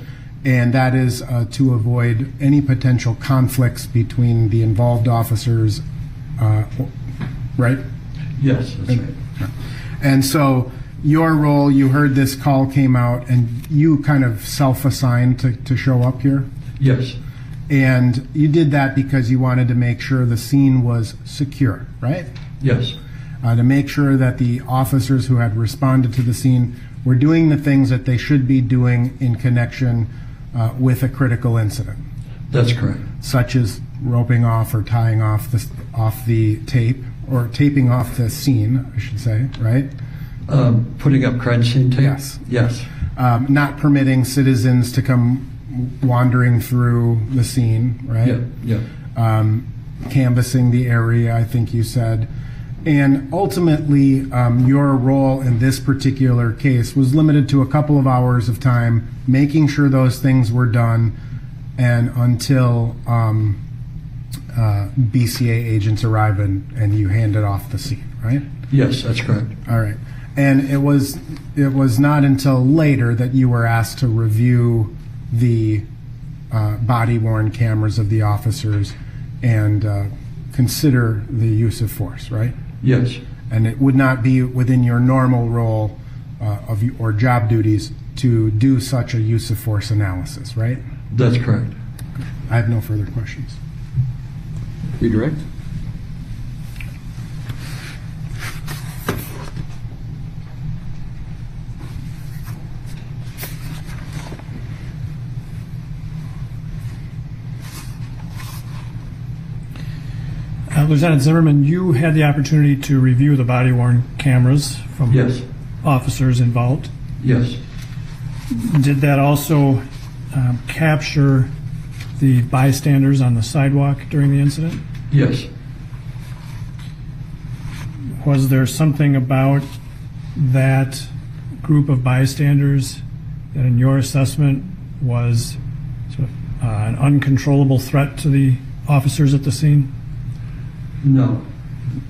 And that is to avoid any potential conflicts between the involved officers, right? Yes, that's right. And so your role, you heard this call came out, and you kind of self-assigned to show up here? Yes. And you did that because you wanted to make sure the scene was secure, right? Yes. To make sure that the officers who had responded to the scene were doing the things that they should be doing in connection with a critical incident. That's correct. Such as roping off or tying off the tape, or taping off the scene, I should say, right? Putting up crime scene tape? Yes. Yes. Not permitting citizens to come wandering through the scene, right? Yeah. Yeah. Canvassing the area, I think you said. And ultimately, your role in this particular case was limited to a couple of hours of time, making sure those things were done, and until BCA agents arrive and you handed off the scene, right? Yes, that's correct. All right. And it was not until later that you were asked to review the body-worn cameras of the officers and consider the use of force, right? Yes. And it would not be within your normal role or job duties to do such a use of force analysis, right? That's correct. I have no further questions. Redirect. Lieutenant Zimmerman, you had the opportunity to review the body-worn cameras from Yes. officers involved. Yes. Did that also capture the bystanders on the sidewalk during the incident? Yes. Was there something about that group of bystanders that, in your assessment, was sort of an uncontrollable threat to the officers at the scene? No.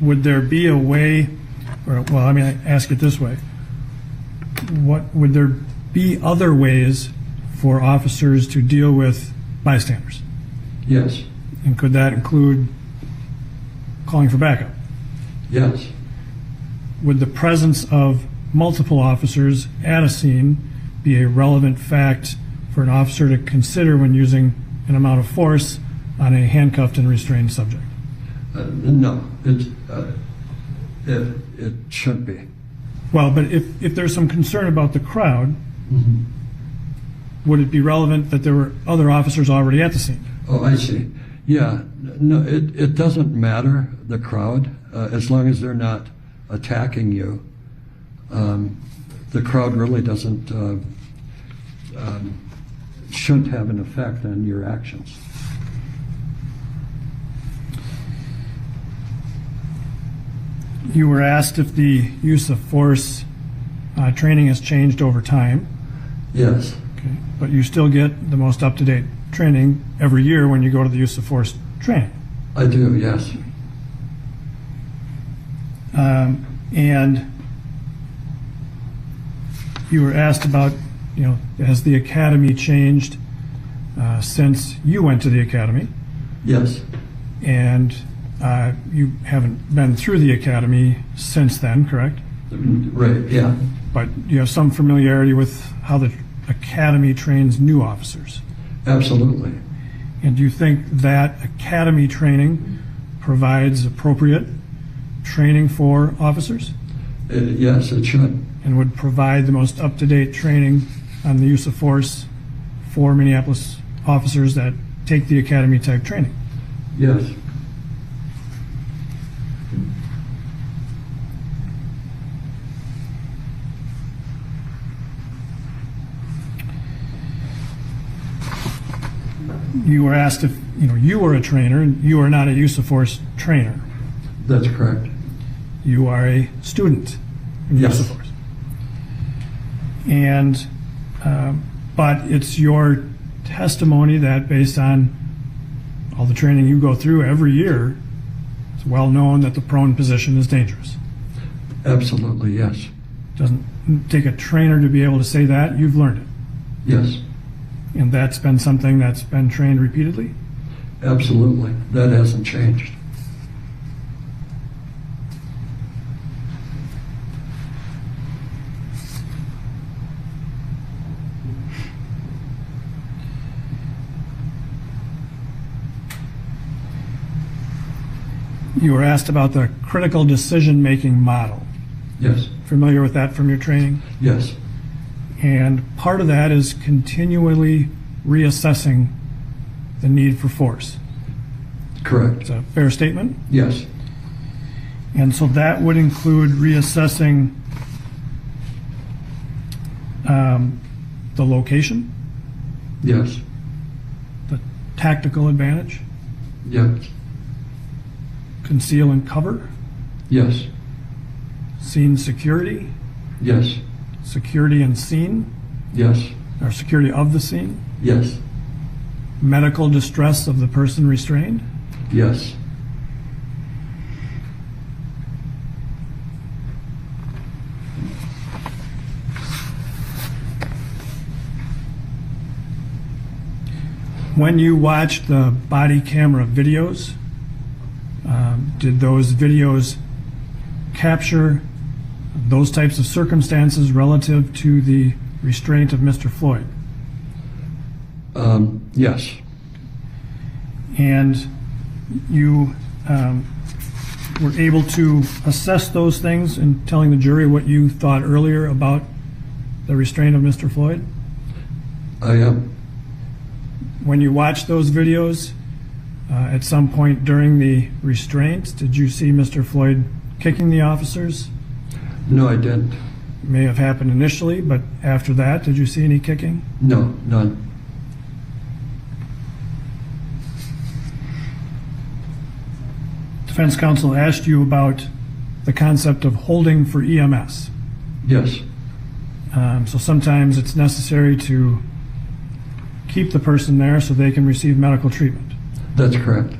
Would there be a way, or, well, I mean, I ask it this way. Would there be other ways for officers to deal with bystanders? Yes. And could that include calling for backup? Yes. Would the presence of multiple officers at a scene be a relevant fact for an officer to consider when using an amount of force on a handcuffed and restrained subject? No. It shouldn't be. Well, but if there's some concern about the crowd, would it be relevant that there were other officers already at the scene? Oh, I see. Yeah. No, it doesn't matter, the crowd, as long as they're not attacking you. The crowd really shouldn't have an effect on your actions. You were asked if the use of force training has changed over time. Yes. Okay. But you still get the most up-to-date training every year when you go to the use of force training. I do, yes. And you were asked about, has the academy changed since you went to the academy? Yes. And you haven't been through the academy since then, correct? Right, yeah. But you have some familiarity with how the academy trains new officers. Absolutely. And do you think that academy training provides appropriate training for officers? Yes, it should. And would provide the most up-to-date training on the use of force for Minneapolis officers that take the academy type training? Yes. You were asked if you were a trainer. You are not a use of force trainer. That's correct. You are a student in Yes. use of force. And but it's your testimony that based on all the training you go through every year, it's well known that the prone position is dangerous. Absolutely, yes. Doesn't take a trainer to be able to say that. You've learned it. Yes, And that's been something that's been trained repeatedly. absolutely. That hasn't changed. You were asked about the critical decision-making model. Yes, Familiar with that from your training? yes, And part of that is continually reassessing the need for force. correct. It's a fair statement? Yes, And so that would include reassessing the location, yes, the tactical advantage, yes, conceal and cover, yes, scene security, yes, security and scene, yes, or security of the scene, yes, medical distress of the person restrained, yes, When you watched the body camera videos, did those videos capture those types of circumstances relative to the restraint of Mr. Floyd? yes, And you were able to assess those things in telling the jury what you thought earlier about the restraint of Mr. Floyd? I am. When you watched those videos, at some point during the restraint, did you see Mr. Floyd kicking the officers? No, I didn't. It may have happened initially, but after that, did you see any kicking? No, none. Defense counsel asked you about the concept of holding for EMS. Yes, So sometimes it's necessary to keep the person there so they can receive medical treatment. that's correct.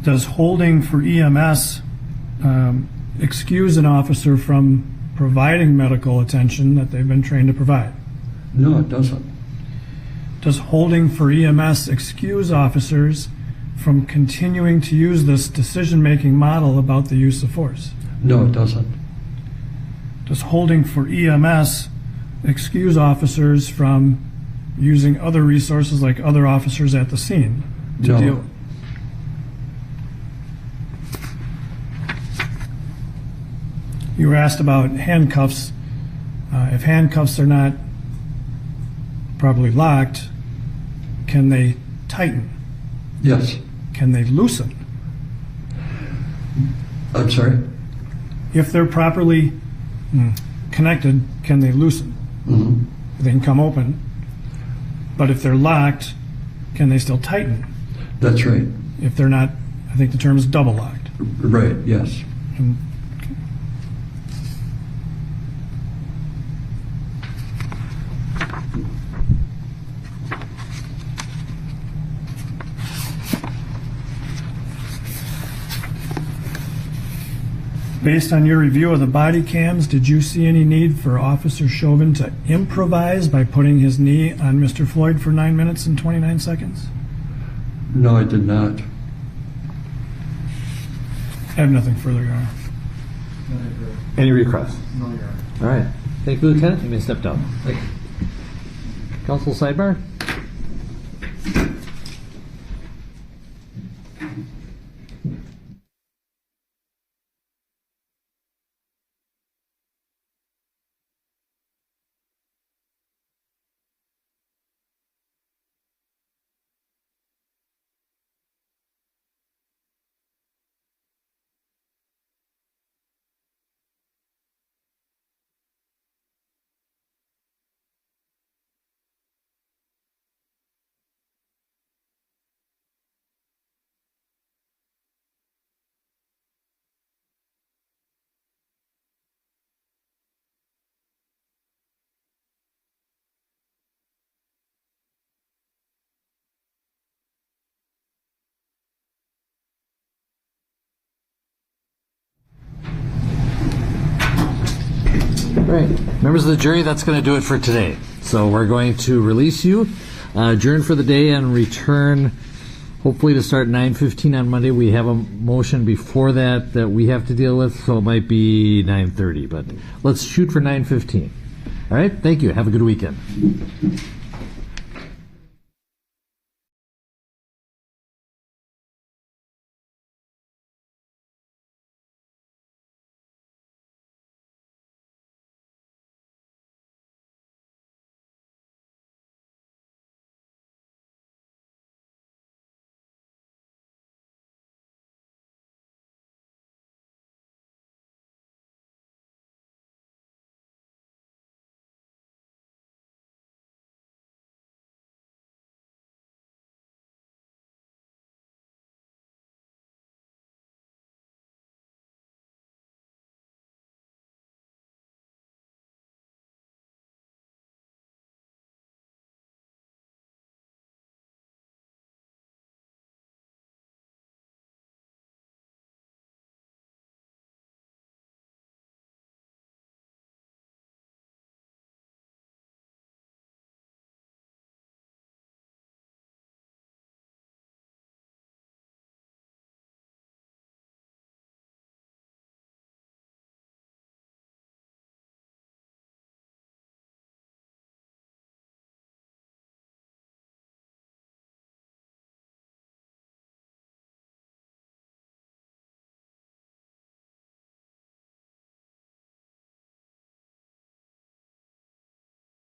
Does holding for EMS excuse an officer from providing medical attention that they've been trained to provide? No, it doesn't. Does holding for EMS excuse officers from continuing to use this decision-making model about the use of force? No, it doesn't. Does holding for EMS excuse officers from using other resources like other officers at the scene to No. deal? You were asked about handcuffs. If handcuffs are not properly locked, can they tighten? Yes. Can they loosen? I'm sorry? If they're properly connected, can they loosen? Mm-hmm. They can come open. But if they're locked, can they still tighten? That's right. If they're not, I think the term is double locked. Right, yes. And based on your review of the body cams, did you see any need for Officer Chauvin to improvise by putting his knee on Mr. Floyd for 9 minutes and 29 seconds? No, I did not. I have nothing further, Your Honor. Any requests? No, Your Honor. All right. Thank you, Lieutenant. You may step down. Thank you. Counsel sidebar? Right. Members of the jury, that's going to do it for today. So we're going to release you, adjourn for the day, and return hopefully to start 9:15 on Monday. We have a motion before that we have to deal with, so it might be 9:30, but let's shoot for 9:15. All right? Thank you. Have a good weekend.